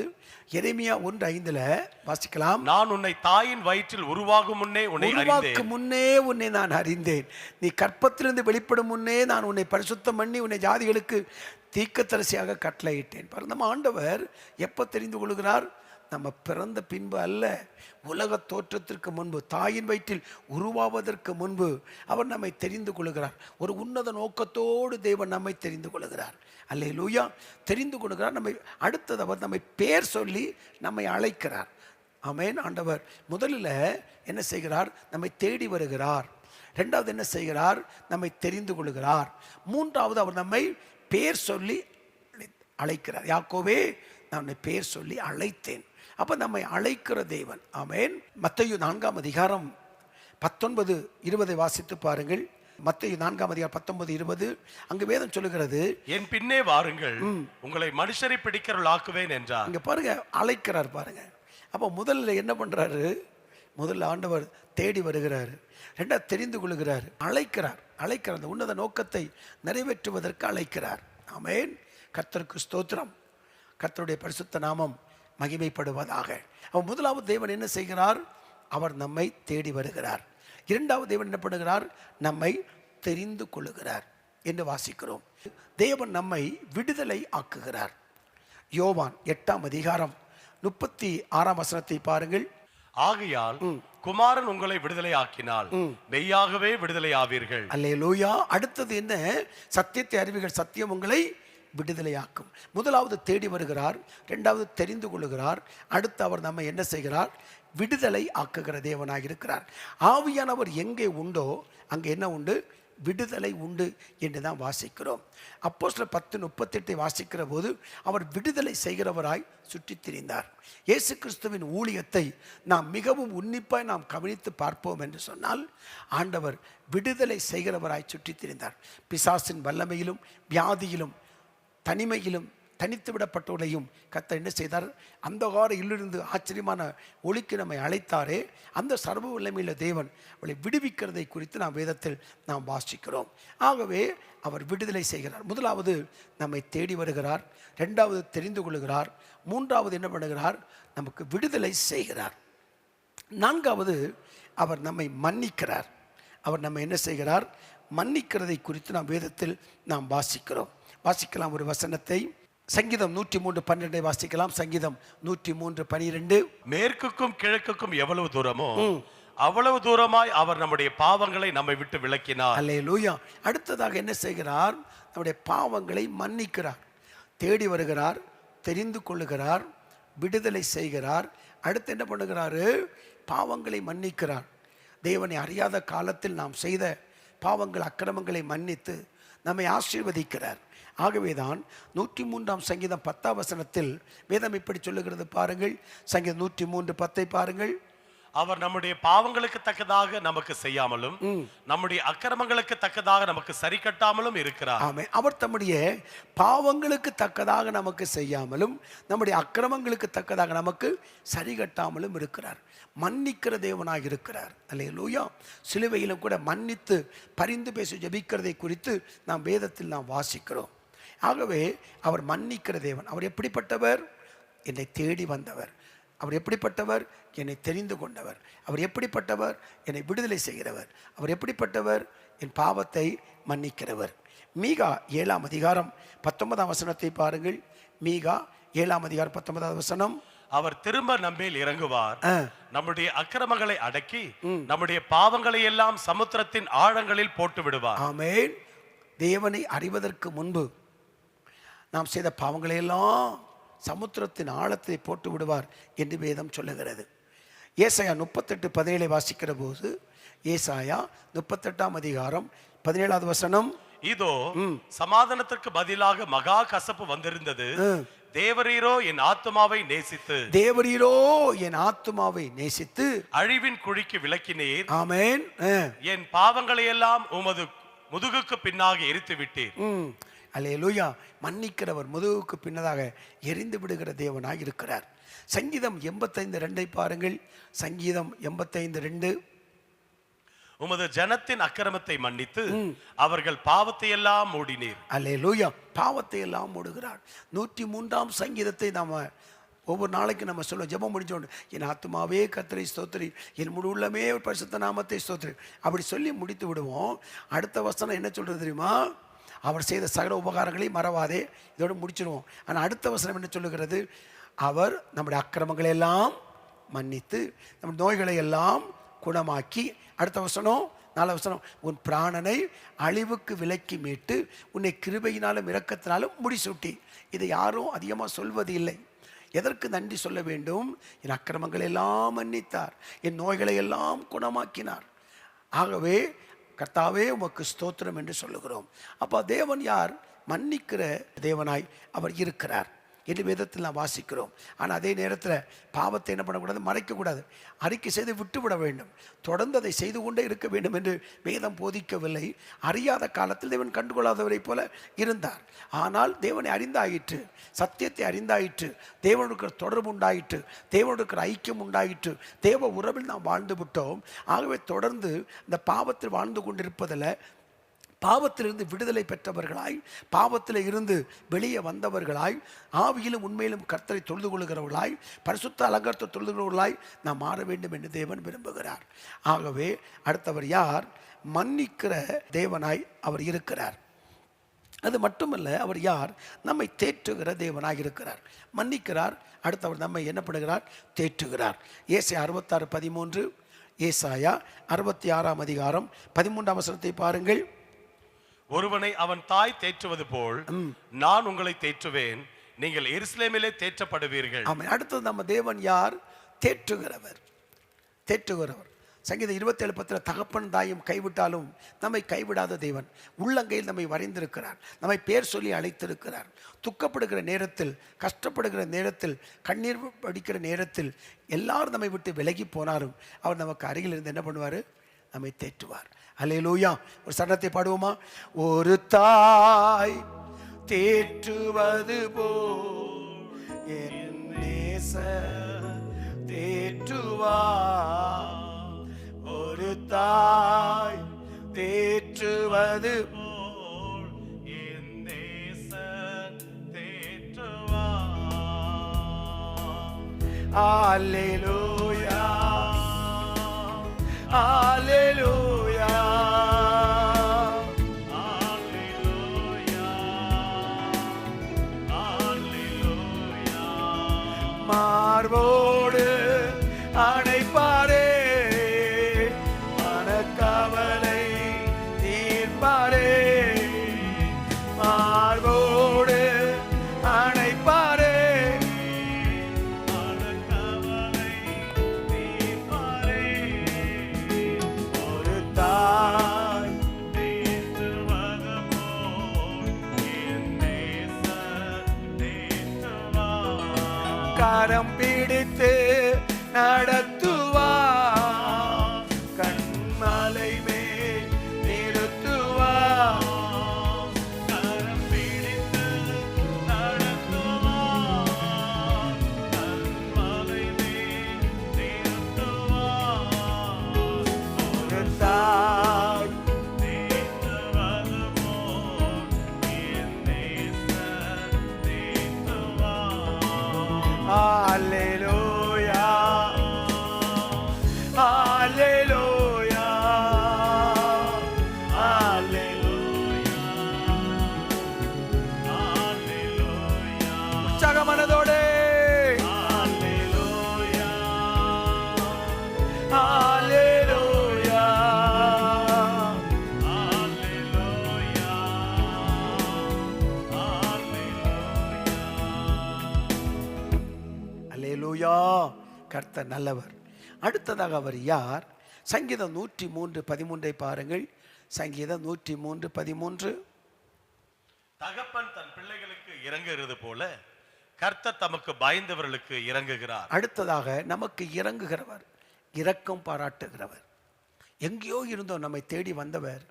எரேமியா 1:5 வாசிக்கலாம். நான் உன்னை தாயின் வயிற்றில் உருவாகும் முன்னே உன்னை நான் அறிந்தேன். நீ கற்பத்திலிருந்து வெளிப்படும் முன்னே நான் உன்னை பரிசுத்தம் பண்ணி உன்னை ஜாதிகளுக்கு தீர்க்கதரிசியாக கட்டளையிட்டேன். நம்ம ஆண்டவர் எப்போ தெரிந்து கொள்கிறார்? நம்ம பிறந்த பின்பு அல்ல, உலக தோற்றத்திற்கு முன்பு, தாயின் வயிற்றில் உருவாவதற்கு முன்பு அவர் நம்மை தெரிந்து கொள்கிறார். ஒரு உன்னத நோக்கத்தோடு தேவன் நம்மை தெரிந்து கொள்கிறார். அல்லேலூயா. தெரிந்து கொள்கிறார். நம்மை அடுத்தது அவர் நம்மை பேர் சொல்லி நம்மை அழைக்கிறார். ஆமென். ஆண்டவர் முதலில் என்ன செய்கிறார்? நம்மை தேடி வருகிறார். ரெண்டாவது என்ன செய்கிறார்? நம்மை தெரிந்து கொள்கிறார். மூன்றாவது அவர் நம்மை பேர் சொல்லி அழைக்கிறார். யாக்கோவே, நான் உன்னை பேர் சொல்லி அழைத்தேன். அப்ப நம்மை அழைக்கிற தேவன். ஆமென். மத்தேயு 4ஆம் அதிகாரம் 19-20 வாசித்து பாருங்கள். மத்தேயு 4ஆம் அதிகாரம் 19-20 அங்கு வேதம் சொல்லுகிறது, என் பின்னே வாருங்கள், உங்களை மனுஷரை பிடிக்கிறவர்களாக்குவேன் என்றார். இங்க பாருங்க, அழைக்கிறார் பாருங்க. அப்போ முதல்ல என்ன பண்றாரு? முதல்ல ஆண்டவர் தேடி வருகிறார். ரெண்டாவது தெரிந்து கொள்கிறார், அழைக்கிறார். அந்த உன்னத நோக்கத்தை நிறைவேற்றுவதற்கு அழைக்கிறார். ஆமென். கர்த்தருக்கு ஸ்தோத்திரம். கர்த்தருடைய பரிசுத்த நாமம் மகிமைப்படுவதாக. அவன் முதலாவது தேவன் என்ன செய்கிறார்? அவர் நம்மை தேடி வருகிறார். இரண்டாவது தேவன் என்ன பண்ணுகிறார்? நம்மை தெரிந்து கொள்ளுகிறார். என்று வாசிக்கிறோம். தேவன் நம்மை விடுதலை ஆக்குகிறார். யோவான் 8:36 பாருங்கள். ஆகையால் குமாரன் உங்களை விடுதலை ஆக்கினால் மெய்யாகவே விடுதலை ஆவீர்கள். அல்லேலூயா. அடுத்தது என்ன? சத்தியத்தை அறிவீர்கள், சத்தியம் உங்களை விடுதலையாக்கும். முதலாவது தேடி வருகிறார், இரண்டாவது தெரிந்து கொள்ளுகிறார், அடுத்து அவர் நம்ம என்ன செய்கிறார்? விடுதலை ஆக்குகிற தேவனாக இருக்கிறார். ஆவியானவர் எங்கே உண்டோ அங்கே என்ன உண்டு? விடுதலை உண்டு என்று தான் வாசிக்கிறோம். அப்போஸ்தலர் 10:38 வாசிக்கிற போது அவர் விடுதலை செய்கிறவராய் சுற்றித் திரிந்தார். இயேசு கிறிஸ்துவின் ஊழியத்தை நாம் மிகவும் உன்னிப்பாய் நாம் கவனித்து பார்ப்போம் என்று சொன்னால், ஆண்டவர் விடுதலை செய்கிறவராய் சுற்றித் திரிந்தார். பிசாசின் வல்லமையிலும் வியாதியிலும் தனிமையிலும் தனித்து விடப்பட்டவர்களையும் கர்த்தர் என்ன செய்தார்? அந்தகார இல்லிருந்து ஆச்சரியமான ஒளிக்கு நம்மை அழைத்தாரே, அந்த சர்வ வல்லமையுள்ள தேவன் அவளை விடுவிக்கிறதை குறித்து நாம் வேதத்தில் நாம் வாசிக்கிறோம். ஆகவே அவர் விடுதலை செய்கிறார். முதலாவது நம்மை தேடி வருகிறார், இரண்டாவது தெரிந்து கொள்கிறார், மூன்றாவது என்ன பண்ணுகிறார்? நமக்கு விடுதலை செய்கிறார். நான்காவது அவர் நம்மை மன்னிக்கிறார். அவர் நம்ம என்ன செய்கிறார்? மன்னிக்கிறதை குறித்து நாம் வேதத்தில் நாம் வாசிக்கலாம் ஒரு வசனத்தை. சங்கீதம் 103:12 வாசிக்கலாம். சங்கீதம் 103:12. மேற்குக்கும் கிழக்குக்கும் எவ்வளவு தூரமோ அவ்வளவு தூரமாய் அவர் நம்முடைய பாவங்களை நம்மை விட்டு விலக்கினார். அல்லேலூயா. அடுத்ததாக என்ன செய்கிறார்? நம்முடைய பாவங்களை மன்னிக்கிறார். தேடி வருகிறார், தெரிந்து கொள்ளுகிறார், விடுதலை செய்கிறார். அடுத்து என்ன பண்ணுகிறாரு? பாவங்களை மன்னிக்கிறார். தேவனை அறியாத காலத்தில் நாம் செய்த பாவங்கள் அக்கிரமங்களை மன்னித்து நம்மை ஆசீர்வதிக்கிறார். ஆகவேதான் 103 சங்கீதம் 10 வேதம் இப்படி சொல்லுகிறது பாருங்கள். சங்கீதம் 103:10 பாருங்கள். அவர் நம்முடைய பாவங்களுக்கு தக்கதாக நமக்கு செய்யாமலும் நம்முடைய அக்கிரமங்களுக்கு தக்கதாக நமக்கு சரி கட்டாமலும் இருக்கிறார். ஆமென். அவர் தம்முடைய பாவங்களுக்கு தக்கதாக நமக்கு செய்யாமலும் நம்முடைய அக்கிரமங்களுக்கு தக்கதாக நமக்கு சரி கட்டாமலும் இருக்கிறார். மன்னிக்கிற தேவனாக இருக்கிறார். அல்லேலூயா. சிலுவையிலும் கூட மன்னித்து பரிந்து பேசி ஜெபிக்கிறதை குறித்து நாம் வேதத்தில் நாம் வாசிக்கிறோம். ஆகவே அவர் மன்னிக்கிற தேவன். அவர் எப்படிப்பட்டவர்? என்னை தேடி வந்தவர். அவர் எப்படிப்பட்டவர்? என்னை தெரிந்து கொண்டவர். அவர் எப்படிப்பட்டவர்? என்னை விடுதலை செய்கிறவர். அவர் எப்படிப்பட்டவர்? என் பாவத்தை மன்னிக்கிறவர். மீகா 7:19 பாருங்கள். மீகா 7:19. அவர் திரும்ப நம்மேல் இறங்குவார், நம்முடைய அக்கிரமங்களை அடக்கி நம்முடைய பாவங்களை எல்லாம் சமுத்திரத்தின் ஆழங்களில் போட்டு விடுவார். ஆமென். தேவனை அறிவதற்கு முன்பு நாம் செய்த பாவங்களை எல்லாம் சமுத்திரத்தின் ஆழத்தை போட்டு விடுவார் என்று வேதம் சொல்லுகிறது. ஏசாயா 38:17 வாசிக்கிற போது, ஏசாயா 38:17 இதோ சமாதானத்திற்கு பதிலாக மகா கசப்பு வந்திருந்தது, தேவரீரோ என் ஆத்துமாவை நேசித்து அழிவின் குழிக்கு விலக்கினீர். ஆமென். என் பாவங்களை எல்லாம் உமது முதுகுக்கு பின்னாக எரித்து விட்டீர். அல்லேலூயா. மன்னிக்கிறவர் முதுகுக்கு பின்னதாக எரிந்து விடுகிற தேவனாக இருக்கிறார். சங்கீதம் 85:2 பாருங்கள். சங்கீதம் 85:2. உமது ஜனத்தின் அக்கிரமத்தை மன்னித்து அவர்கள் பாவத்தை எல்லாம் மூடினீர். அல்லேலூயா. பாவத்தை எல்லாம் மூடுகிறார். 103 சங்கீதத்தை நாம ஒவ்வொரு நாளைக்கு நம்ம சொல்லுவோம். ஜெபம் முடிஞ்சோண்டு, என் ஆத்துமாவே கர்த்தரை ஸ்தோத்திரி, என் முழு உள்ளமே பரிசுத்த நாமத்தை ஸ்தோத்திரி, அப்படி சொல்லி முடித்து விடுவோம். அடுத்த வசனம் என்ன சொல்றது தெரியுமா? அவர் செய்த சகல உபகாரங்களை மறவாதே, இதோடு முடிச்சிடுவோம். ஆனால் அடுத்த வசனம் என்ன சொல்லுகிறது? அவர் நம்முடைய அக்கிரமங்களை எல்லாம் மன்னித்து நம்முடைய நோய்களை எல்லாம் குணமாக்கி, அடுத்த வசனம் 4 உன் பிராணனை அழிவுக்கு விலக்கி மீட்டு உன்னை கிருபையினாலும் இரக்கத்தினாலும் முடிசூட்டி. இதை யாரும் அதிகமாக சொல்வது இல்லை. எதற்கு நன்றி சொல்ல வேண்டும்? என் அக்கிரமங்களை எல்லாம் மன்னித்தார், என் நோய்களை எல்லாம் குணமாக்கினார். ஆகவே கர்த்தாவே உமக்கு ஸ்தோத்திரம் என்று சொல்லுகிறோம். அப்போ தேவன் யார்? மன்னிக்கிற தேவனாய் அவர் இருக்கிறார் என்று வேதத்தில் நாம் வாசிக்கிறோம். ஆனால் அதே நேரத்தில் பாவத்தை என்ன பண்ணக்கூடாது? மறைக்கக்கூடாது. அறிக்கை செய்து விட்டுவிட வேண்டும். தொடர்ந்து அதை செய்து கொண்டே இருக்க வேண்டும் என்று வேதம் போதிக்கவில்லை. அறியாத காலத்தில் தேவன் கண்டுகொள்ளாதவரை போல இருந்தார். ஆனால் தேவனை அறிந்தாயிற்று, சத்தியத்தை அறிந்தாயிற்று, தேவனுக்கு தொடர்பு உண்டாயிற்று, தேவனுக்கு ஐக்கியம் உண்டாயிற்று, தேவ உறவில் நாம் வாழ்ந்து விட்டோம். ஆகவே தொடர்ந்து இந்த பாவத்தில் வாழ்ந்து கொண்டிருப்பதில் பாவத்திலிருந்து விடுதலை பெற்றவர்களாய், பாவத்தில் இருந்து வெளியே வந்தவர்களாய், ஆவியிலும் உண்மையிலும் கர்த்தரை தொழுது கொள்கிறவர்களாய், பரிசுத்த அலங்காரத்தை தொழுது கொள்கிறவர்களாய் நாம் மாற வேண்டும் என்று தேவன் விரும்புகிறார். ஆகவே அடுத்தவர் யார்? மன்னிக்கிற தேவனாய் அவர் இருக்கிறார். அது மட்டுமல்ல, அவர் யார்? நம்மை தேற்றுகிற தேவனாக இருக்கிறார். மன்னிக்கிறார், அடுத்து அவர் நம்மை என்ன பண்ணுகிறார்? தேற்றுகிறார். ஏசாயா 66:13, ஏசாயா 66:13 பாருங்கள். ஒருவனை அவன் தாய் தேற்றுவது போல் நான் உங்களை தேற்றுவேன், நீங்கள் எருசலேமிலே தேற்றப்படுவீர்கள். ஆமென். அடுத்தது நம்ம தேவன் யார்? தேற்றுகிறவர். தேற்றுகிறவர். சங்கீதம் 27:10 தகப்பன் தாயும் கைவிட்டாலும் நம்மை கைவிடாத தேவன். உள்ளங்கையில் நம்மை வரைந்திருக்கிறார், நம்மை பேர் சொல்லி அழைத்திருக்கிறார். துக்கப்படுகிற நேரத்தில், கஷ்டப்படுகிற நேரத்தில், கண்ணீர் வடிக்கிற நேரத்தில், எல்லாரும் நம்மை விட்டு விலகி போனாலும் அவர் நமக்கு அருகில் இருந்து என்ன பண்ணுவார்? நம்மை தேற்றுவார். அல்லேலூயா. ஒரு சரணத்தை பாடுவோமா? ஒரு தாய் தேற்றுவது போல் என் நேசர் தேற்றுவார். ஒரு தாய் தேற்றுவது போல் என் நேசர் தேற்றுவார். அல்லேலூயா, அல்லேலூயா, அல்லேலூயா, அல்லேலூயா. மார்போடு அணைப்பாரே, மனக்கவலை தீர்ப்பாரே. மார்போடு அணைப்பாரே, மனக்கவலை தீர்ப்பாரே. ஒரு தாய் தேற்றுவது போல் என் நேசர் தேற்றுவார். கரம் பிடித்து நடத்துவார், கண்மலை மேல் நிறுத்துவார். கரம் பிடித்து நடத்துவார், கன்மலை மேல் நிறுத்துவார். ஒரு தாய் தேற்றுவது போல் என் நேசர் தேற்றுவார். அல்லேலூயா, அல்லேலூயா, அல்லேலூயா. அல்லேலூயா, உற்சாக மனதோடே அல்லேலூயா, அல்லேலூயா, அல்லேலூயா, அல்லேலூயா. அல்லேலூயா. கர்த்தர் நல்லவர். அடுத்ததாக அவர் யார்? சங்கீதம் 103:13 பாருங்கள். சங்கீதம் 103:13. தகப்பன் தன் பிள்ளைகளுக்கு இறங்குகிறது போல கர்த்தர் தமக்கு பயந்தவர்களுக்கு இறங்குகிறார். அடுத்ததாக நமக்கு இறங்குகிறவர், இரக்கம் பாராட்டுகிறவர். எங்கேயோ இருந்தோம் நம்மை தேடி வந்தவர்,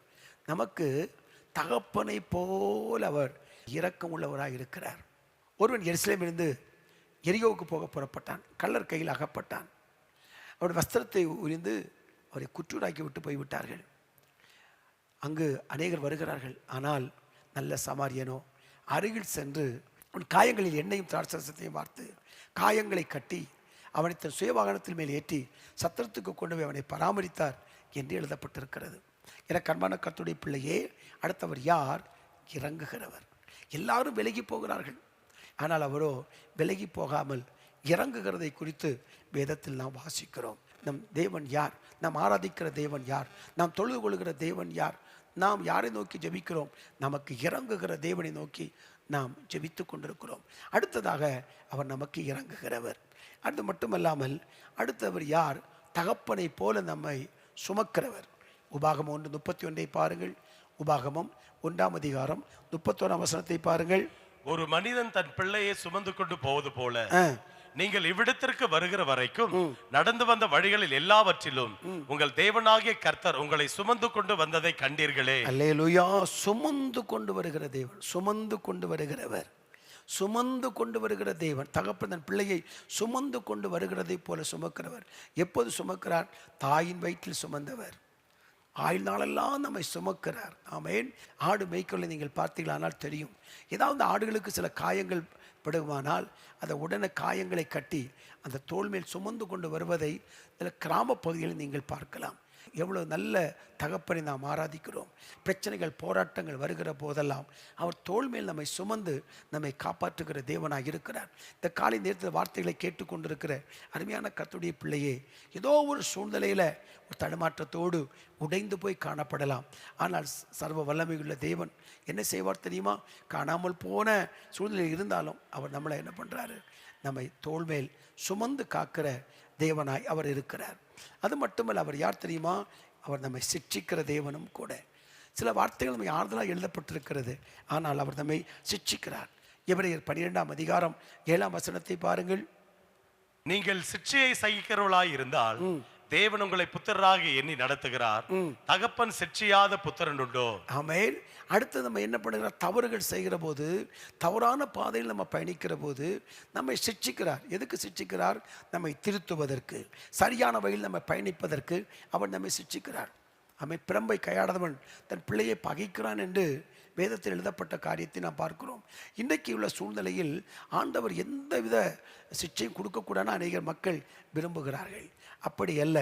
நமக்கு தகப்பனை போல் அவர் இரக்கம் உள்ளவராக இருக்கிறார். ஒருவன் எருசலேமிலிருந்து எரிகோவுக்கு போக புறப்பட்டான். கள்ளர் கையில் அகப்பட்டான். அவருடைய வஸ்திரத்தை உரிந்து அவரை குற்றூராக்கி விட்டு போய்விட்டார்கள். அங்கு அநேகர் வருகிறார்கள். ஆனால் நல்ல சமாரியனோ அருகில் சென்று அவன் காயங்களில் எண்ணெயும் திராட்சரசத்தையும் வார்த்து காயங்களை கட்டி அவனை தன் சுயவாகனத்தில் மேல் ஏற்றி சத்திரத்துக்கு கொண்டு போய் அவனை பராமரித்தார் என்று எழுதப்பட்டிருக்கிறது. என கர்மான கர்த்தருடைய பிள்ளையே, அடுத்தவர் யார்? இறங்குகிறவர். எல்லாரும் விலகி போகிறார்கள், ஆனால் அவரோ விலகி போகாமல் இறங்குகிறதை குறித்து வேதத்தில் நாம் வாசிக்கிறோம். நம் தேவன் யார்? நாம் ஆராதிக்கிற தேவன் யார்? நாம் தொழுது கொள்கிற தேவன் யார்? நாம் யாரை நோக்கி ஜெபிக்கிறோம்? நமக்கு இறங்குகிற தேவனை நோக்கி நாம் ஜெபித்து கொண்டிருக்கிறோம். அடுத்ததாக அவர் நமக்கு இறங்குகிறவர். அது மட்டுமல்லாமல் அடுத்தவர் யார்? தகப்பனை போல நம்மை சுமக்கிறவர். உபாகமம் 1:31 பாருங்கள். உபாகமம் 1:31 பாருங்கள். ஒரு மனிதன் தன் பிள்ளையை சுமந்து கொண்டு போவது போல நீங்கள் இவ்விடத்திற்கு வருகிற வரைக்கும் நடந்து வந்த வழிகளில் எல்லாவற்றிலும் உங்கள் தேவனாகிய கர்த்தர் உங்களை சுமந்து கொண்டு வந்ததை கண்டீர்களே. அல்லேலூயா. சுமந்து கொண்டு வருகிற தேவன், சுமந்து கொண்டு வருகிறவர், சுமந்து கொண்டு வருகிற தேவன். தகப்பன் தன் பிள்ளையை சுமந்து கொண்டு வருகிறதை போல சுமக்கிறவர். எப்போது சுமக்கிறார்? தாயின் வயிற்றில் சுமந்தவர். ஆயுள் நாளெல்லாம் நம்மை சுமக்கிறார். ஆமேன். ஆடு மேய்க்கொள்ள நீங்கள் பார்த்தீங்களானால் தெரியும். ஏதாவது ஆடுகளுக்கு சில காயங்கள் படுமானால் அதை உடனே காயங்களை கட்டி அந்த தோள் மேல் சுமந்து கொண்டு வருவதை சில கிராம பகுதிகளில் நீங்கள் பார்க்கலாம். எவ்வளவு நல்ல தகப்பனை நாம் ஆராதிக்கிறோம். பிரச்சனைகள் போராட்டங்கள் வருகிற போதெல்லாம் அவர் தோள் மேல் நம்மை சுமந்து நம்மை காப்பாற்றுகிற தேவனாக இருக்கிறார். இந்த காலை நேரத்தில் வார்த்தைகளை கேட்டுக்கொண்டிருக்கிற அருமையான கர்த்தருடைய பிள்ளையே, ஏதோ ஒரு சூழ்நிலையில் ஒரு தடுமாற்றத்தோடு உடைந்து போய் காணப்படலாம். ஆனால் சர்வ வல்லமையுள்ள தேவன் என்ன செய்வார் தெரியுமா? காணாமல் போன சூழ்நிலை இருந்தாலும் அவர் நம்மளை என்ன பண்ணுறாரு? நம்மை தோள் மேல் சுமந்து காக்கிற தேவனாய் அவர் இருக்கிறார். அது மட்டுமல்ல, அவர் யார் தெரியுமா? அவர் நம்மை சிட்சிக்கிற தேவனும் கூட. சில வார்த்தைகள் நம்மை ஆறுதலாக எழுதப்பட்டிருக்கிறது, ஆனால் அவர் நம்மை சிட்சிக்கிறார். எபிரேயர் 12ஆம் அதிகாரம் 7ஆம் வசனத்தை பாருங்கள். நீங்கள் சிட்சையை சகிக்கிறவர்களாய் இருந்தால் தேவன் உங்களை புத்திரராக எண்ணி நடத்துகிறார். தகப்பன் சிட்சியாத புத்திரன் உண்டோ? ஆமென். அடுத்து நம்ம என்ன பண்ணுகிறோம்? தவறுகள் செய்கிற போது, தவறான பாதையில் நம்ம பயணிக்கிற போது நம்மை சிட்சிக்கிறார். எதுக்கு சிட்சிக்கிறார்? நம்மை திருத்துவதற்கு, சரியான வழியில் நம்ம பயணிப்பதற்கு அவர் நம்மை சிட்சிக்கிறார். பிரம்பை கையாடாதவன் தன் பிள்ளையை பகைக்கிறான் என்று வேதத்தில் எழுதப்பட்ட காரியத்தை நாம் பார்க்கிறோம். இன்றைக்கு உள்ள சூழ்நிலையில் ஆண்டவர் எந்தவித சிட்சையும் கொடுக்கக்கூடாதுன்னு அநேகர் மக்கள் விரும்புகிறார்கள். அப்படி அல்ல.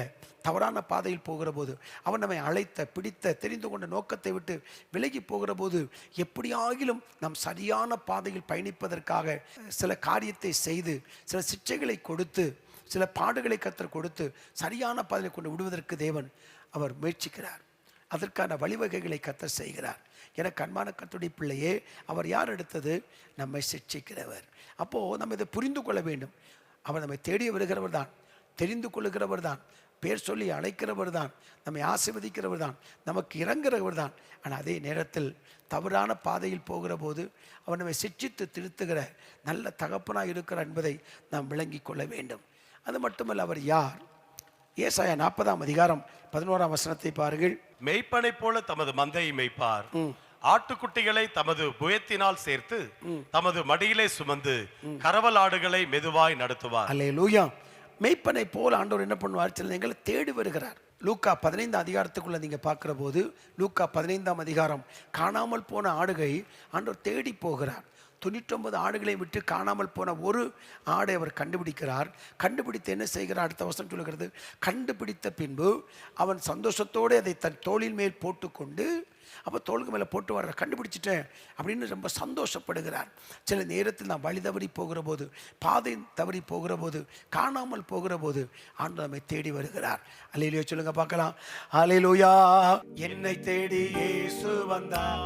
தவறான பாதையில் போகிற போது, அவன் நம்மை அழைத்த, பிடித்த, தெரிந்து கொண்ட நோக்கத்தை விட்டு விலகி போகிற போது, எப்படியாகிலும் நாம் சரியான பாதையில் பயணிப்பதற்காக சில காரியத்தை செய்து, சில சிட்சைகளை கொடுத்து, சில பாடுகளை கர்த்தர் கொடுத்து சரியான பாதையில் கொண்டு விடுவதற்கு தேவன் அவர் முயற்சிக்கிறார். அதற்கான வழிவகைகளை கர்த்தர் செய்கிறார். எனக்கு அன்பான கர்த்தருடைய பிள்ளையே, அவர் யார்? எடுத்தது நம்மை சிட்சிக்கிறவர். அப்போது நம்ம இதை புரிந்து கொள்ள வேண்டும். அவர் நம்மை தேடி வருகிறவர் தான், தெரிந்து கொள்ளுகிறவர் தான், பேர் சொல்லி அழைக்கிறவர் தான், நம்மை ஆசீர்வதிக்கிறவர் தான், நமக்கு இறங்குகிறவர் தான். ஆனால் அதே நேரத்தில் தவறான பாதையில் போகிற போது அவர் நம்மை சிட்சித்து திருத்துகிற நல்ல தகப்பனாக இருக்கிறார் என்பதை நாம் விளங்கி கொள்ள வேண்டும். அது மட்டுமல்ல, அவர் யார்? ஏசாயா 40ஆம் அதிகாரம் 11ஆம் வசனத்தை பாருங்கள். மெய்ப்பனை போல தமது மந்தையை மேய்ப்பார். ஆட்டுக்குட்டிகளை தமது புயத்தினால் சேர்த்து தமது மடியிலே சுமந்து கரவல் ஆடுகளை மெதுவாய் நடத்துவார். அல்லேலூயா. மெய்ப்பனை போல் ஆண்டவர் என்ன பண்ணுவார்? சில எங்களை தேடி வருகிறார். லூக்கா 15 அதிகாரத்துக்குள்ள நீங்க பார்க்கிற போது, லூக்கா 15ஆம் அதிகாரம், காணாமல் போன ஆடுகை ஆண்டவர் தேடி போகிறார். 99 ஆடுகளை விட்டு காணாமல் போன ஒரு ஆடை அவர் கண்டுபிடிக்கிறார். கண்டுபிடித்து என்ன செய்கிறார்? அடுத்த வசனம் சொல்லுகிறது, கண்டுபிடித்த பின்பு அவன் சந்தோஷத்தோடு அதை தன் தோளின் மேல் போட்டுக்கொண்டு, அப்போ தோளுக்கு மேலே போட்டு வர்ற கண்டுபிடிச்சிட்டேன் அப்படின்னு ரொம்ப சந்தோஷப்படுகிறார். சில நேரத்தில் நான் வழி தவறி போகிற போது, பாதை தவறி போகிற போது, காணாமல் போகிற போது ஆண்டவர் நம்மை தேடி வருகிறார். அல்லேலூயா சொல்லுங்க பார்க்கலாம். அல்லேலூயா. என்னை தேடி இயேசு வந்தார்,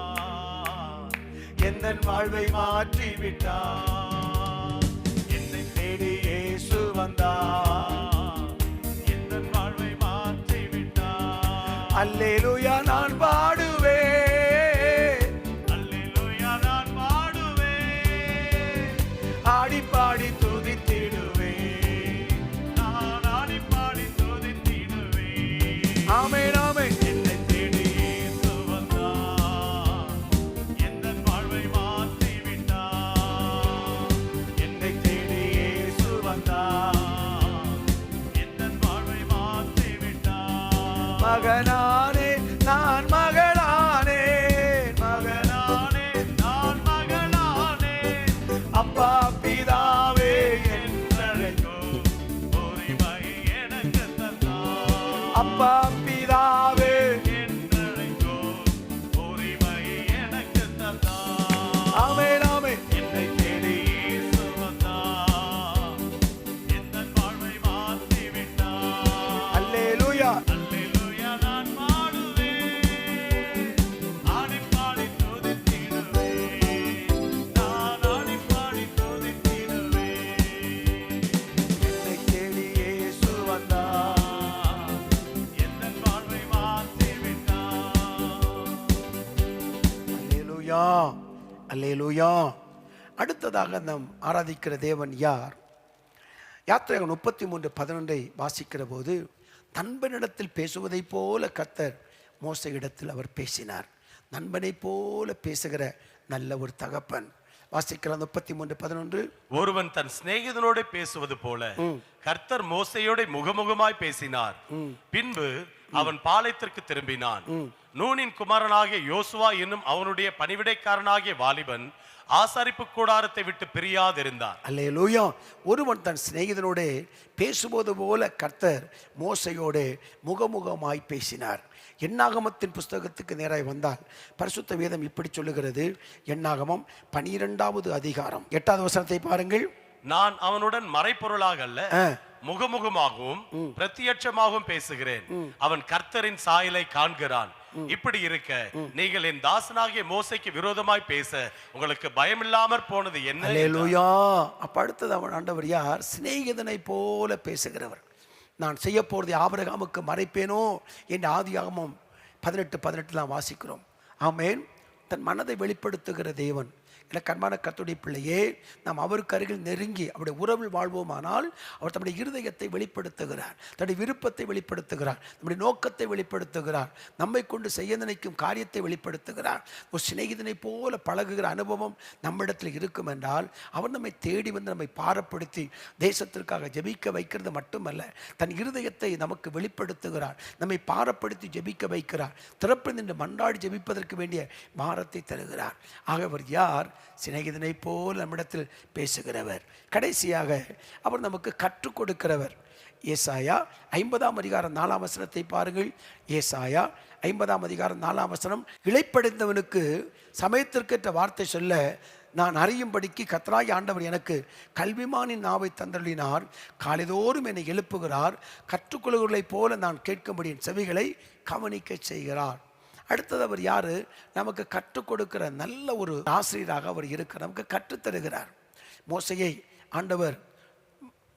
எந்தன் வாழ்வை மாற்றி விட்டார். என்னை தேடி இயேசு வந்தார், எந்தன் வாழ்வை மாற்றி விட்டார். அல்லேலூயா நான் பாடுவேன், அல்லேலூயா நான் பாடுவேன். ஆடி பாடி துதித்திடுவேன். நான் ஆடி பாடி துதித்திடுவேன். ஆமென் ஆமென். என்னை தேடி இயேசு வந்தார், எந்தன் வாழ்வை மாற்றி விட்டார். என்னை தேடி இயேசு வந்தார், எந்தன் வாழ்வை மாற்றி விட்டார். மகனானே நான் மகளானே, மகனானே நான் மகனானே. அப்பா பிதாவே என்றழைக்கும் உரிமை எனக்கு தந்தார். அப்பா பிதாவே. என்றழைக்கும் உரிமை எனக்கு தந்தார். ஆமென் ஆமென். என்னை தேடி இயேசு வந்தார், எந்தன் வாழ்வை மாற்றி விட்டார். அல்லேலூயா. அல்லேலூயா நான் பாடுவேன், ஆடி பாடி துதித்திடுவேன். நான் ஆடி பாடி துதித்திடுவேன். என்னை தேடி இயேசு வந்தார், எந்தன் வாழ்வை மாற்றி விட்டார். அல்லேலூயா அல்லேலூயா. அடுத்ததாக நாம் ஆராதிக்கிற தேவன் யார்? யாத்திரைகள் 33:11 வாசிக்கிற போது, நண்பனிடத்தில் பேசுவதை போல கர்த்தர் மோசேயிடத்தில் அவர் பேசினார். நண்பனை போல பேசுகிற நல்ல ஒரு தகப்பன். வாசிக்கலாம் 33:11. ஒருவன் தன் சிநேகிதனோடு பேசுவது போல கர்த்தர் மோசேயோட முகமுகமாய் பேசினார். பின்பு அவன் பாளையத்திற்கு திரும்பினான். நூனின் குமாரனாகிய யோசுவா என்னும் அவனுடைய பணிவிடைக்காரனாகிய வாலிபன் ஆசாரிப்பு கூடாரத்தை விட்டு பிரியாதிருந்தான். அல்லேலூயா. ஒருவன் தன் சிநேகிதனோடு பேசுவது போல கர்த்தர் மோசையோடு முகமுகமாய் பேசினார். எண்ணாகமத்தின் புஸ்தகத்துக்கு நேராய் வந்தால் பரிசுத்த வேதம் இப்படி சொல்லுகிறது. எண்ணாகமம் 12வது அதிகாரம் 8வது வசனத்தை பாருங்கள். நான் அவனுடன் மறைப்பொருளாக அல்ல, முகமுகமாகவும் பிரத்யட்சமாகவும் பேசுகிறேன். அவன் கர்த்தரின் சாயலை காண்கிறான். இப்படி இருக்க நீங்கள் என் தாசனாகிய மோசைக்கு விரோதமாய் பேச உங்களுக்கு பயமில்லாமற் போனது என்ன? அல்லேலூயா. அப்ப அடுத்தது அவன் ஆண்டவர் யார்? சிநேகிதனை போல பேசுகிறவர். நான் செய்ய போறதை ஆபிரகாமுக்கு மறைப்பேனோ என்று ஆதியாகமம் 18:18 வாசிக்கிறோம். ஆமென். தன் மனதை வெளிப்படுத்துகிற தேவன். எனக்கு அன்பான கர்த்தருடைய பிள்ளையே, நாம் அவருக்கு அருகில் நெருங்கி அவருடைய உறவில் வாழ்வோமானால் அவர் தம்முடைய இருதயத்தை வெளிப்படுத்துகிறார், தன்னுடைய விருப்பத்தை வெளிப்படுத்துகிறார், நம்முடைய நோக்கத்தை வெளிப்படுத்துகிறார், நம்மை கொண்டு செய்ய நினைக்கும் காரியத்தை வெளிப்படுத்துகிறார். ஒரு சிநேகிதனை போல பழகுகிற அனுபவம் நம்மிடத்தில் இருக்கும் என்றால் அவர் நம்மை தேடி வந்து நம்மை பாரப்படுத்தி தேசத்திற்காக ஜெபிக்க வைக்கிறது மட்டுமல்ல, தன் இருதயத்தை நமக்கு வெளிப்படுத்துகிறார், நம்மை பாரப்படுத்தி ஜெபிக்க வைக்கிறார், திறப்பு நின்று மன்றாடி ஜெபிப்பதற்கு வேண்டிய பாரத்தை தருகிறார். ஆகவர் யார்? சிநேகிதனை போல் நம்மிடத்தில் பேசுகிறவர். கடைசியாக அவர் நமக்கு கற்றுக் கொடுக்கிறவர். ஏசாயா 50ஆம் அதிகாரம் 4ஆம் வசனத்தை பாருங்கள். ஏசாயா 50ஆம் அதிகாரம் 4ஆம் வசனம். இளைப்படைந்தவனுக்கு சமயத்திற்கேற்ற வார்த்தை சொல்ல நான் அறியும்படிக்கு கர்த்தராகிய ஆண்டவர் எனக்கு கல்விமானின் நாவை தந்தருளினார். காலைதோறும் என்னை எழுப்புகிறார். கற்றுக்கொள்கிறவர்களைப் போல நான் கேட்கும்படி என் செவிகளை கவனிக்க செய்கிறார். அடுத்தது அவர் யாரு? நமக்கு கற்றுக் கொடுக்கிற நல்ல ஒரு ஆசிரியராக அவர் இருக்கிறார். நமக்கு கற்றுத்தருகிறார். மோசையை ஆண்டவர்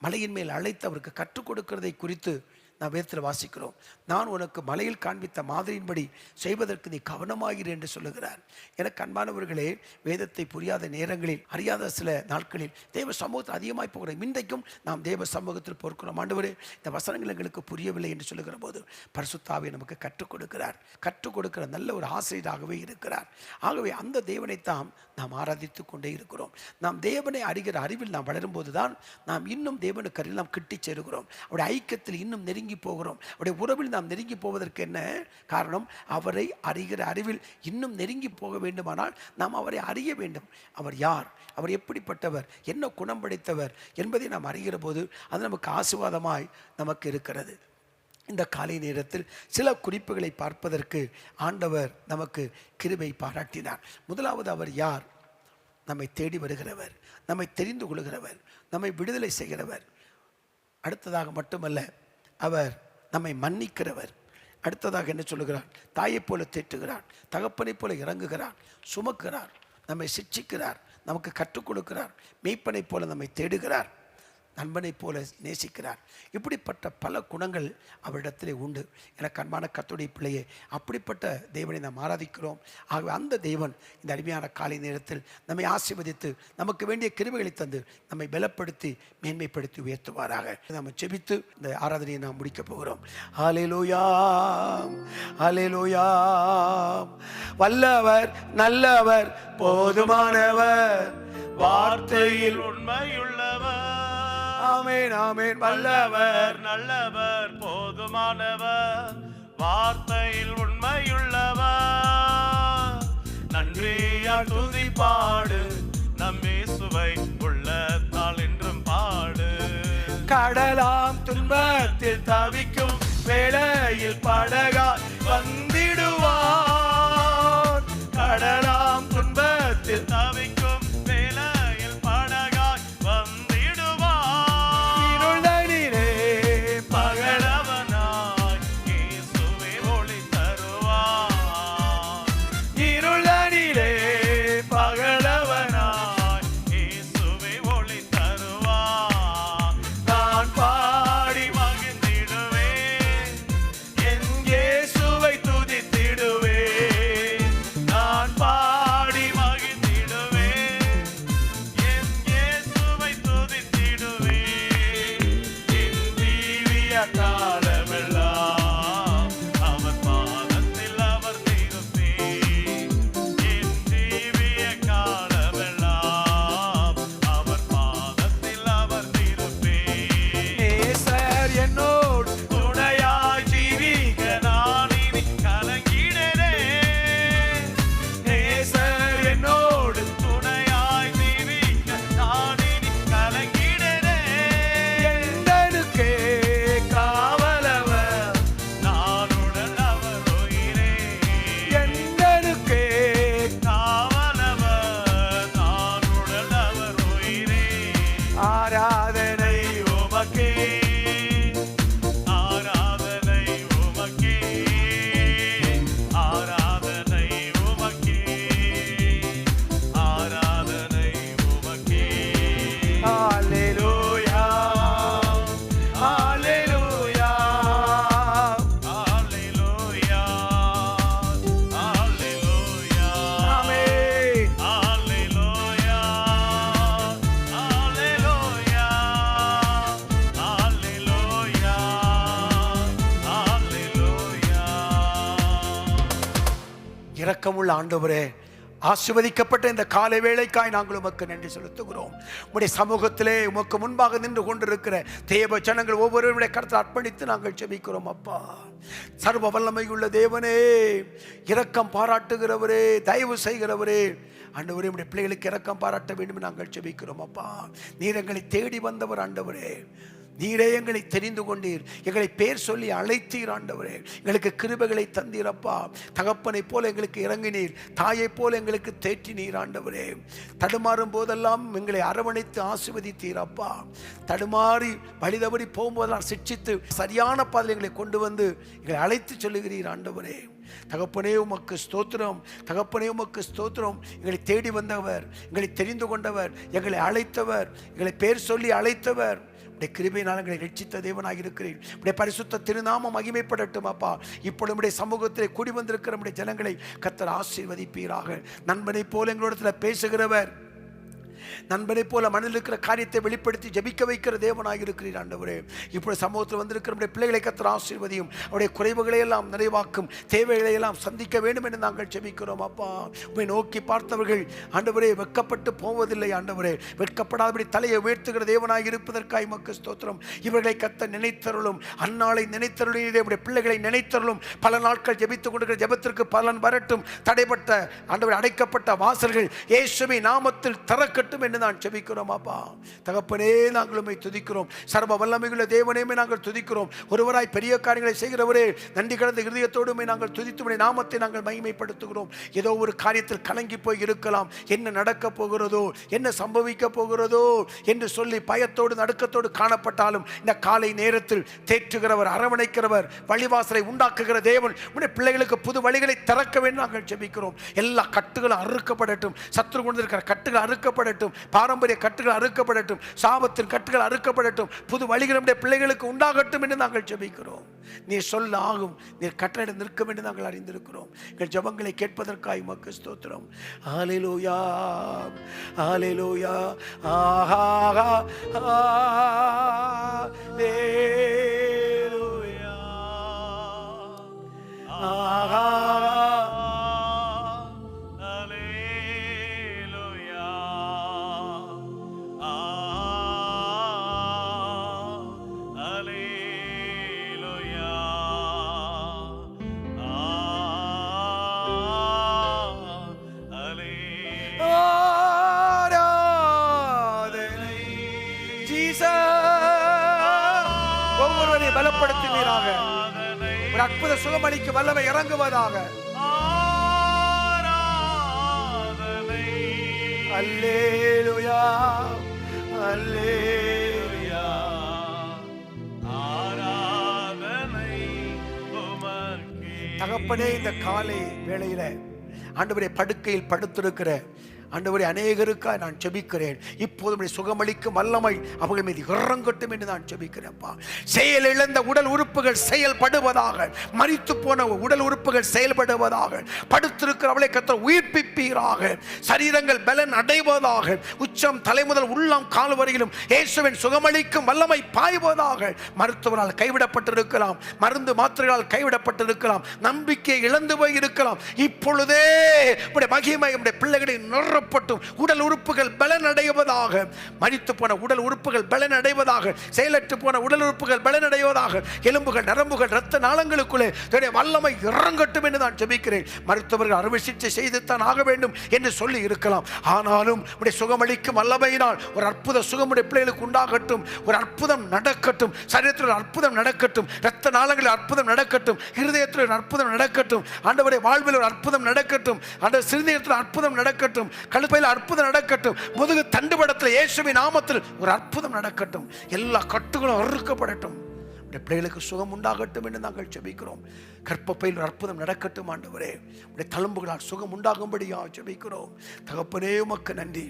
மலையின் மேல் அழைத்து அவருக்கு கற்றுக் கொடுக்கிறதை குறித்து நான் வேதத்தில் வாசிக்கிறோம். நான் உனக்கு மலையில் காண்பித்த மாதிரியின்படி செய்வதற்கு நீ கவனமாகிற என்று சொல்லுகிறார். எனக்கு அன்பானவர்களே, வேதத்தை புரியாத நேரங்களில், அறியாத சில நாட்களில் தேவ சமூகத்தில் அதிகமாய் போகிறோம். இன்றைக்கும் நாம் தேவ சமூகத்தில் பொறுக்கிறோம். ஆண்டவரே, இந்த வசனங்கள் எங்களுக்கு புரியவில்லை என்று சொல்லுகிற போது பரிசுத்த ஆவியை நமக்கு கற்றுக் கொடுக்கிறார். கற்றுக் கொடுக்கிற நல்ல ஒரு ஆசிரியராகவே இருக்கிறார். ஆகவே அந்த தேவனைத்தான் நாம் ஆராதித்து கொண்டே இருக்கிறோம். நாம் தேவனை அறிகிற அறிவில் நாம் வளரும்போது தான் நாம் இன்னும் தேவனுக்கு அருகில் நாம் கிட்டி சேருகிறோம். அவருடைய ஐக்கியத்தில் இன்னும் நெருங்கி போகிறோம். அவருடைய உறவில் நாம் நெருங்கி போவதற்கு என்ன காரணம்? அவரை அறிகிற அறிவில் இன்னும் நெருங்கி போக வேண்டுமானால் நாம் அவரை அறிய வேண்டும். அவர் யார், அவர் எப்படிப்பட்டவர், என்ன குணம் படைத்தவர் என்பதை நாம் அறிகிற போது அது நமக்கு ஆசீர்வாதமாய் நமக்கு இருக்கிறது. இந்த காலை நேரத்தில் சில குறிப்புகளை பார்ப்பதற்கு ஆண்டவர் நமக்கு கிருபை பாராட்டினார். முதலாவது, அவர் யார்? நம்மை தேடி வருகிறவர், நம்மை தெரிந்து கொள்கிறவர், நம்மை விடுதலை செய்கிறவர். அடுத்ததாக மட்டுமல்ல, அவர் நம்மை மன்னிக்கிறவர். அடுத்ததாக என்ன சொல்லுகிறார்? தாயைப் போல தேற்றுகிறார், தகப்பனைப் போல இறங்குகிறார், சுமக்கிறார், நம்மை சிட்சிக்கிறார், நமக்கு கற்றுக் கொடுக்கிறார், மெய்ப்பனைப் போல நம்மை தேடுகிறார், நண்பனைப் போல நேசிக்கிறார். இப்படிப்பட்ட பல குணங்கள் அவரிடத்திலே உண்டு. எனக்கு அன்பான கர்த்தருடைய பிள்ளையே, அப்படிப்பட்ட தேவனை நாம் ஆராதிக்கிறோம். ஆகவே அந்த தேவன் இந்த அருமையான காலை நேரத்தில் நம்மை ஆசீர்வதித்து நமக்கு வேண்டிய கிருபைகளை தந்து நம்மை பலப்படுத்தி மேன்மைப்படுத்தி உயர்த்துவாராக. நாம் ஜெபித்து இந்த ஆராதனையை நாம் முடிக்கப் போகிறோம். ஹல்லேலூயா, ஹல்லேலூயா. வல்லவர், நல்லவர், போதுமானவர், வார்த்தையில் உண்மையுள்ளவர். ஆமென், ஆமென். வல்லவர், நல்லவர், போதுமானவர், வார்த்தையில் உண்மையுள்ளவர். நன்றியால் துதி பாடு, நம் இயேசுவை உள்ளத்தால் என்றும் பாடு. கடலாம் துன்பத்தில் தவிக்கும் வேளையில் படகாய் வந்திடுவார். கடலாம் துன்பத்தில் தவிக்கும் வேளையில் படகாய் வந்திடுவார். இருளனிலே பகலவனாய் இயேசுவே ஒளி தருவார். இருளனிலே பகலவனாய் இயேசுவே ஒளி தருவார். நான் பாடி மகிழ்ந்திடுவேன், என் இயேசுவை துதித்திடுவேன். நான் பாடி மகிழ்ந்திடுவேன், என் இயேசுவை துதித்திடுவேன். என் தீவிய காலமெல்லாம் அவர் பாதத்தில் அமர்ந்திருப்பேன். என் தீவிய காலமெல்லாம் அவர் பாதத்தில் அமர்ந்திருப்பேன். நேசர் என்னோடு துணையாய் ஜீவிக்க இரக்கமுள்ள ஆண்டவரே, ஆசீர்வதிக்கப்பட்ட இந்த காலை வேளைக்காய் நாங்கள் உமக்கு நன்றி செலுத்துகிறோம். உம்முடைய சமூகத்திலே உமக்கு முன்பாக நின்று கொண்டிருக்கிற தேவ ஜனங்கள் ஒவ்வொருவருடைய கருத்தை அர்ப்பணித்து நாங்கள் ஜெபிக்கிறோம். அப்பா, சர்வ வல்லமையுள்ள தேவனே, இரக்கம் பாராட்டுகிறவரே, தயவு செய்கிறவரே, ஆண்டவரே, உம்முடைய பிள்ளைகளுக்கு இரக்கம் பாராட்ட வேண்டும் நாங்கள் ஜெபிக்கிறோம். அப்பா, நீர் எங்களை தேடி வந்தவர் ஆண்டவரே, நீரே எங்களை தெரிந்து கொண்டீர், எங்களை பேர் சொல்லி அழைத்தீர் ஆண்டவரே, எங்களுக்கு கிருபைகளை தந்தீரப்பா. தகப்பனை போல எங்களுக்கு இறங்கினீர், தாயை போல எங்களுக்கு தேற்றினீர் ஆண்டவரே. தடுமாறும் போதெல்லாம் எங்களை அரவணைத்து ஆசீர்வதித்தீரப்பா. தடுமாறி வழிதவறி போகும்போதெல்லாம் சிட்சித்து சரியான பாதையில் எங்களை கொண்டு வந்து எங்களை அழைத்து சொல்லுகிறீர் ஆண்டவரே. தகப்பனே உமக்கு ஸ்தோத்திரம், தகப்பனே உமக்கு ஸ்தோத்திரம். எங்களை தேடி வந்தவர், எங்களை தெரிந்து கொண்டவர், எங்களை அழைத்தவர், எங்களை பேர் சொல்லி அழைத்தவர், கிருபையினால் எங்களை ரட்சித்த தேவனாக இருக்கிறேன். உடைய பரிசுத்த திருநாமம் மகிமைப்படட்டும் அப்பா. இப்பொழுது உடைய சமூகத்திலே கூடி வந்திருக்கிற நம்முடைய ஜனங்களை கர்த்தர் ஆசீர்வதிப்பீராக. நண்பனை போல எங்களோட பேசுகிறவர், நண்பனை போல மனதில் இருக்கிற காரியத்தை வெளிப்படுத்தி ஜெபிக்க வைக்கிற தேவனாக இருக்கிறீர் ஆண்டவரே. இப்பொழுது சமூகத்தில் வந்திருக்கிற நம்முடைய பிள்ளைகளை கர்த்தர் ஆசீர்வதியும், அவருடைய குறைவுகளை எல்லாம் நிறைவாக்கும், தேவைகளை எல்லாம் சந்திக்க வேண்டும் என்று நாங்கள் ஜெபிக்கிறோம் அப்பா. உம்மை நோக்கி பார்த்தவர்கள் ஆண்டவரே வெட்கப்பட்டு போவதில்லை ஆண்டவரே. வெட்கப்படாதபடி தலையை உயர்த்துகிற தேவனாக இருப்பதற்காக உமக்கு ஸ்தோத்திரம். இவர்களை கர்த்தர் நினைத்தருளும், அந்நாளை நினைத்தருளும், நம்முடைய பிள்ளைகளை நினைத்தருளும். பல நாட்கள் ஜெபித்துக் கொண்டிருக்கிற ஜெபத்திற்கு பலன் வரட்டும். தடைப்பட்ட ஆண்டவரே, அடைக்கப்பட்ட வாசல்கள் இயேசுவின் நாமத்தில் திறக்கட்டும் என்று நான் ஜெபிக்கிறோம் அப்பா. தகப்பனே, நாங்கள் உம்மை துதிக்கிறோம். சர்வ வல்லமையுள்ள தேவனே, நாங்கள் துதிக்கிறோம். ஒருவராய் பெரிய காரியங்களை செய்கிறவரே, நன்றி கடந்த இருதயத்தோடு நாங்கள் துதித்து உம்முடைய நாமத்தை நாங்கள் மகிமைப்படுத்துகிறோம். ஏதோ ஒரு காரியத்தில் கலங்கி போய் இருக்கலாம், என்ன நடக்க போகிறதோ, என்ன சம்பவிக்க போகிறதோ என்று சொல்லி பயத்தோடு நடுக்கத்தோடு காணப்பட்டாலும் இந்த காலை நேரத்தில் தேற்றுகிறவர், அரவணைக்கிறவர், வழிவாசலை உண்டாக்குகிற தேவன் உம்முடைய பிள்ளைகளுக்கு புது வழிகளை திறக்க வேண்டும் நாங்கள் ஜெபிக்கிறோம். எல்லா கட்டுகளும் அறுக்கப்படட்டும், சத்துரு கொண்டிருக்கிற கட்டுகள் அறுக்கப்படட்டும், பாரம்பரிய கட்டுகள் அறுக்கப்படட்டும், சாபத்தின் கட்டுகள் அறுக்கப்படட்டும், புது வழிகள் நம்முடைய பிள்ளைகளுக்கு உண்டாகட்டும் என்று நாங்கள் ஜெபிக்கிறோம். நீர் சொல்ல ஆகும், நீர் கட்டளை நிற்கும் என்று நாங்கள் அறிந்திருக்கிறோம். எங்கள் ஜெபங்களை கேட்பதற்காக உமக்கு ஸ்தோத்திரம். ஹல்லேலூயா, ஹல்லேலூயா, ஆஹா ஹல்லேலூயா, ஆஹா பலப்படுத்துவீராக. ஒரு அற்புத சுகமளிக்கு வல்லமை இறங்குவதாக. அல்லேலூயா, அல்லேலூயா, ஆராதனை உமக்கே. தகப்பனே, இந்த காலை வேளையில ஆண்டவரே படுக்கையில் படுத்திருக்கிற ஆண்டவரே அநேகருக்காக நான் ஜெபிக்கிறேன். இப்போது சுகமளிக்கும் வல்லமை அவர்கள் மீது இறங்கட்டும் என்று நான் ஜெபிக்கிறேன்ப்பா. செயல் இழந்த உடல் உறுப்புகள் செயல்படுவதாக, மரித்து போன உடல் உறுப்புகள் செயல்படுவதாக, படுத்திருக்கிறவளை கர்த்தர் உயிர்ப்பிப்பீராக. சரீரங்கள் பலன் அடைவதாக. உச்சம் தலை முதல் உள்ளம் கால் வரையிலும் இயேசுவின் சுகமளிக்கும் வல்லமை பாய்வதாக. மருத்துவரால் கைவிடப்பட்டிருக்கலாம், மருந்து மாத்திரைகளால் கைவிடப்பட்டிருக்கலாம், நம்பிக்கை இழந்து போய் இருக்கலாம். இப்பொழுதே மகிமை பிள்ளைகளை உடல் உறுப்புகள் பலன் அடைவதாக. மரித்து போன உடல் உறுப்புகள் பலன் அடைவதாக. செயலற்று போன உடல் உறுப்புகள் பலன் அடைவதாக. எலும்புகள், நரம்புகள், இரத்த நாளங்களுக்குள்ளே வல்லமை இறங்கட்டும் என்று நான் ஜெபிக்கிறேன். மருத்துவர்கள் அறுவை சிகிச்சை செய்துத்தான் ஆக வேண்டும் என்று சொல்லி இருக்கலாம். ஆனாலும் சுகமளிக்கும் வல்லமையினால் ஒரு அற்புத சுகம் பிள்ளைகளுக்கு உண்டாகட்டும். ஒரு அற்புதம் நடக்கட்டும். சரீரத்தில் ஒரு அற்புதம் நடக்கட்டும். இரத்த நாளங்களில் அற்புதம் நடக்கட்டும். இருதயத்தில் ஒரு அற்புதம் நடக்கட்டும். ஆண்டவரே வாழ்வில் ஒரு அற்புதம் நடக்கட்டும். ஆண்டவர் சிறுநீரத்தில் அற்புதம் நடக்கட்டும். கழுப்பையில் அற்புதம் நடக்கட்டும். முதுகு தண்டுபடத்தில் இயேசுவின் நாமத்தில் ஒரு அற்புதம் நடக்கட்டும். எல்லா கட்டுகளும் அறுக்கப்படட்டும். பிள்ளைகளுக்கு சுகம் உண்டாகட்டும் என்று நாங்கள் ஜெபிக்கிறோம். கர்ப்பப்பையில் ஒரு அற்புதம் நடக்கட்டும் ஆண்டவரே. உடைய தழும்புகளால் சுகம் உண்டாகும்படியாக ஜெபிக்கிறோம். தகப்பனே உமக்கு நன்றி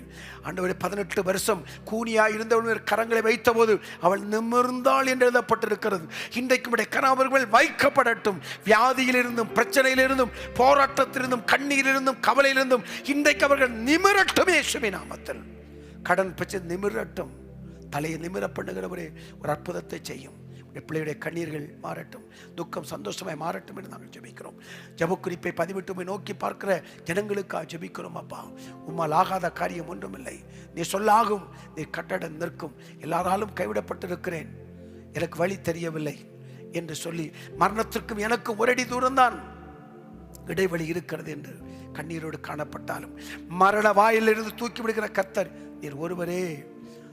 ஆண்டவரே. 18 வருஷம் கூனியாய் இருந்தவள் கரங்களை வைத்த போது அவள் நிமிர்ந்தாள் என்று எழுதப்பட்டிருக்கிறது. இன்றைக்கு உடைய கரங்கள் வைக்கப்படட்டும். வியாதியிலிருந்தும், பிரச்சனையிலிருந்தும், போராட்டத்திலிருந்தும், கண்ணீரிலிருந்தும், கவலையிலிருந்தும் இன்றைக்கு அவர்கள் நிமிரட்டும் இயேசுவின் நாமத்தில். கடன் பிரச்சனை நிமிரட்டும். தலையை நிமிர பண்ணுகிறவரே ஒரு அற்புதத்தை செய்யும். பிள்ளையுடைய கண்ணீர்கள் மாறட்டும், துக்கம் சந்தோஷமாய் மாறட்டும் என்று நாங்கள் ஜெபிக்கிறோம். ஜெபக்குறிப்பை பதிவிட்டு நோக்கி பார்க்கிற ஜனங்களுக்காக ஜெபிக்கிறோம். அப்பா, உம்மால் ஆகாத காரியம் ஒன்றுமில்லை. நீ சொல்லாகும், நீ கட்டடம் நிற்கும். எல்லாராலும் கைவிடப்பட்டிருக்கிறேன், எனக்கு வழி தெரியவில்லை என்று சொல்லி மரணத்திற்கும் எனக்கும் ஒரு அடி தூரம்தான் இடைவெளி இருக்கிறது என்று கண்ணீரோடு காணப்பட்டாலும் மரண வாயிலிருந்து தூக்கி விடுகிற கர்த்தர் நீர் ஒருவரே.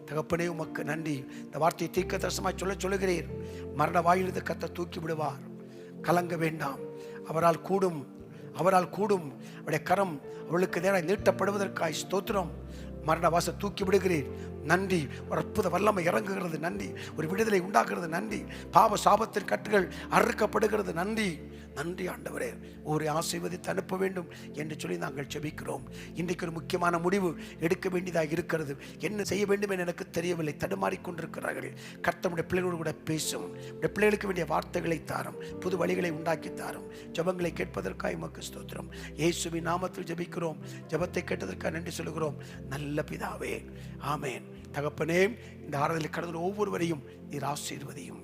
தகப்பனே, உமக்கு நன்றி. இந்த வார்த்தையை தீர்க்கதரிசனமாய் சொல்லுகிறீர். மரண வாயிலிருந்து கர்த்தர் தூக்கி விடுவார். கலங்க வேண்டாம். அவரால் கூடும், அவரால் கூடும். அவருடைய கரம் அவளுக்கு நேராக நீட்டப்படுவதற்காய் ஸ்தோத்திரம். மரண வாச தூக்கி விடுகிறீர். நன்றி. ஒரு அற்புத வல்லமை இறங்குகிறது. நன்றி. ஒரு விடுதலை உண்டாகிறது. நன்றி. பாவ சாபத்தின் கட்டுகள் அறுக்கப்படுகிறது. நன்றி. நன்றி ஆண்டவரே. ஒரு ஆசீர்வதித்து அனுப்ப வேண்டும் என்று சொல்லி நாங்கள் ஜெபிக்கிறோம். இன்றைக்கு ஒரு முக்கியமான முடிவு எடுக்க வேண்டியதாக இருக்கிறது. என்ன செய்ய வேண்டும் என்று எனக்கு தெரியவில்லை. தடுமாறிக்கொண்டிருக்கிறார்கள். கர்த்தருடைய பிள்ளைகளோடு கூட பேசும். பிள்ளைகளுக்கு வேண்டிய வார்த்தைகளை தாரும், புது வழிகளை உண்டாக்கி தாரும். ஜெபங்களை கேட்பதற்காக உமக்கு ஸ்தோத்திரம். இயேசுவின் நாமத்தில் ஜெபிக்கிறோம். ஜெபத்தை கேட்டதற்காக நன்றி சொல்கிறோம். நல்ல பிதாவே, ஆமேன். தகப்பனே, இந்த ஆராதனையில் கடந்த ஒவ்வொருவரையும் நீர் ஆசீர்வதியும்.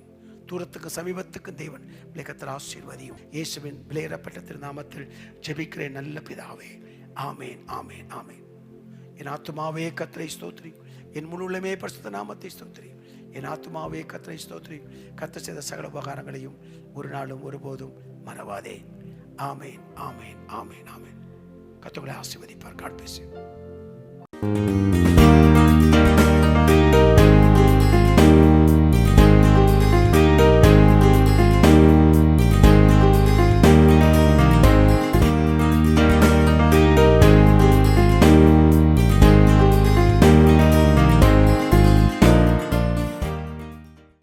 தூரத்துக்கு சமீபத்துக்கு தேவன் கர்த்தர் ஆசீர்வதியும். இயேசுவின் விலையேறப்பட்ட திருநாமத்தில் ஜெபிக்கிறேன் நல்ல பிதாவே, ஆமேன், ஆமேன், ஆமேன். என் ஆத்துமாவே கர்த்தரை ஸ்தோத்திரி, என் முழு உள்ளமே பரிசுத்த நாமத்தை ஸ்தோத்திரி. என் ஆத்துமாவே கர்த்தரை ஸ்தோத்திரி, கர்த்தர் செய்த சகல உபகாரங்களையும் ஒரு நாளும் ஒருபோதும் மறவாதே. ஆமேன், ஆமேன், ஆமேன், ஆமேன். கர்த்தரை ஆசீர்வதிப்பார். God bless you.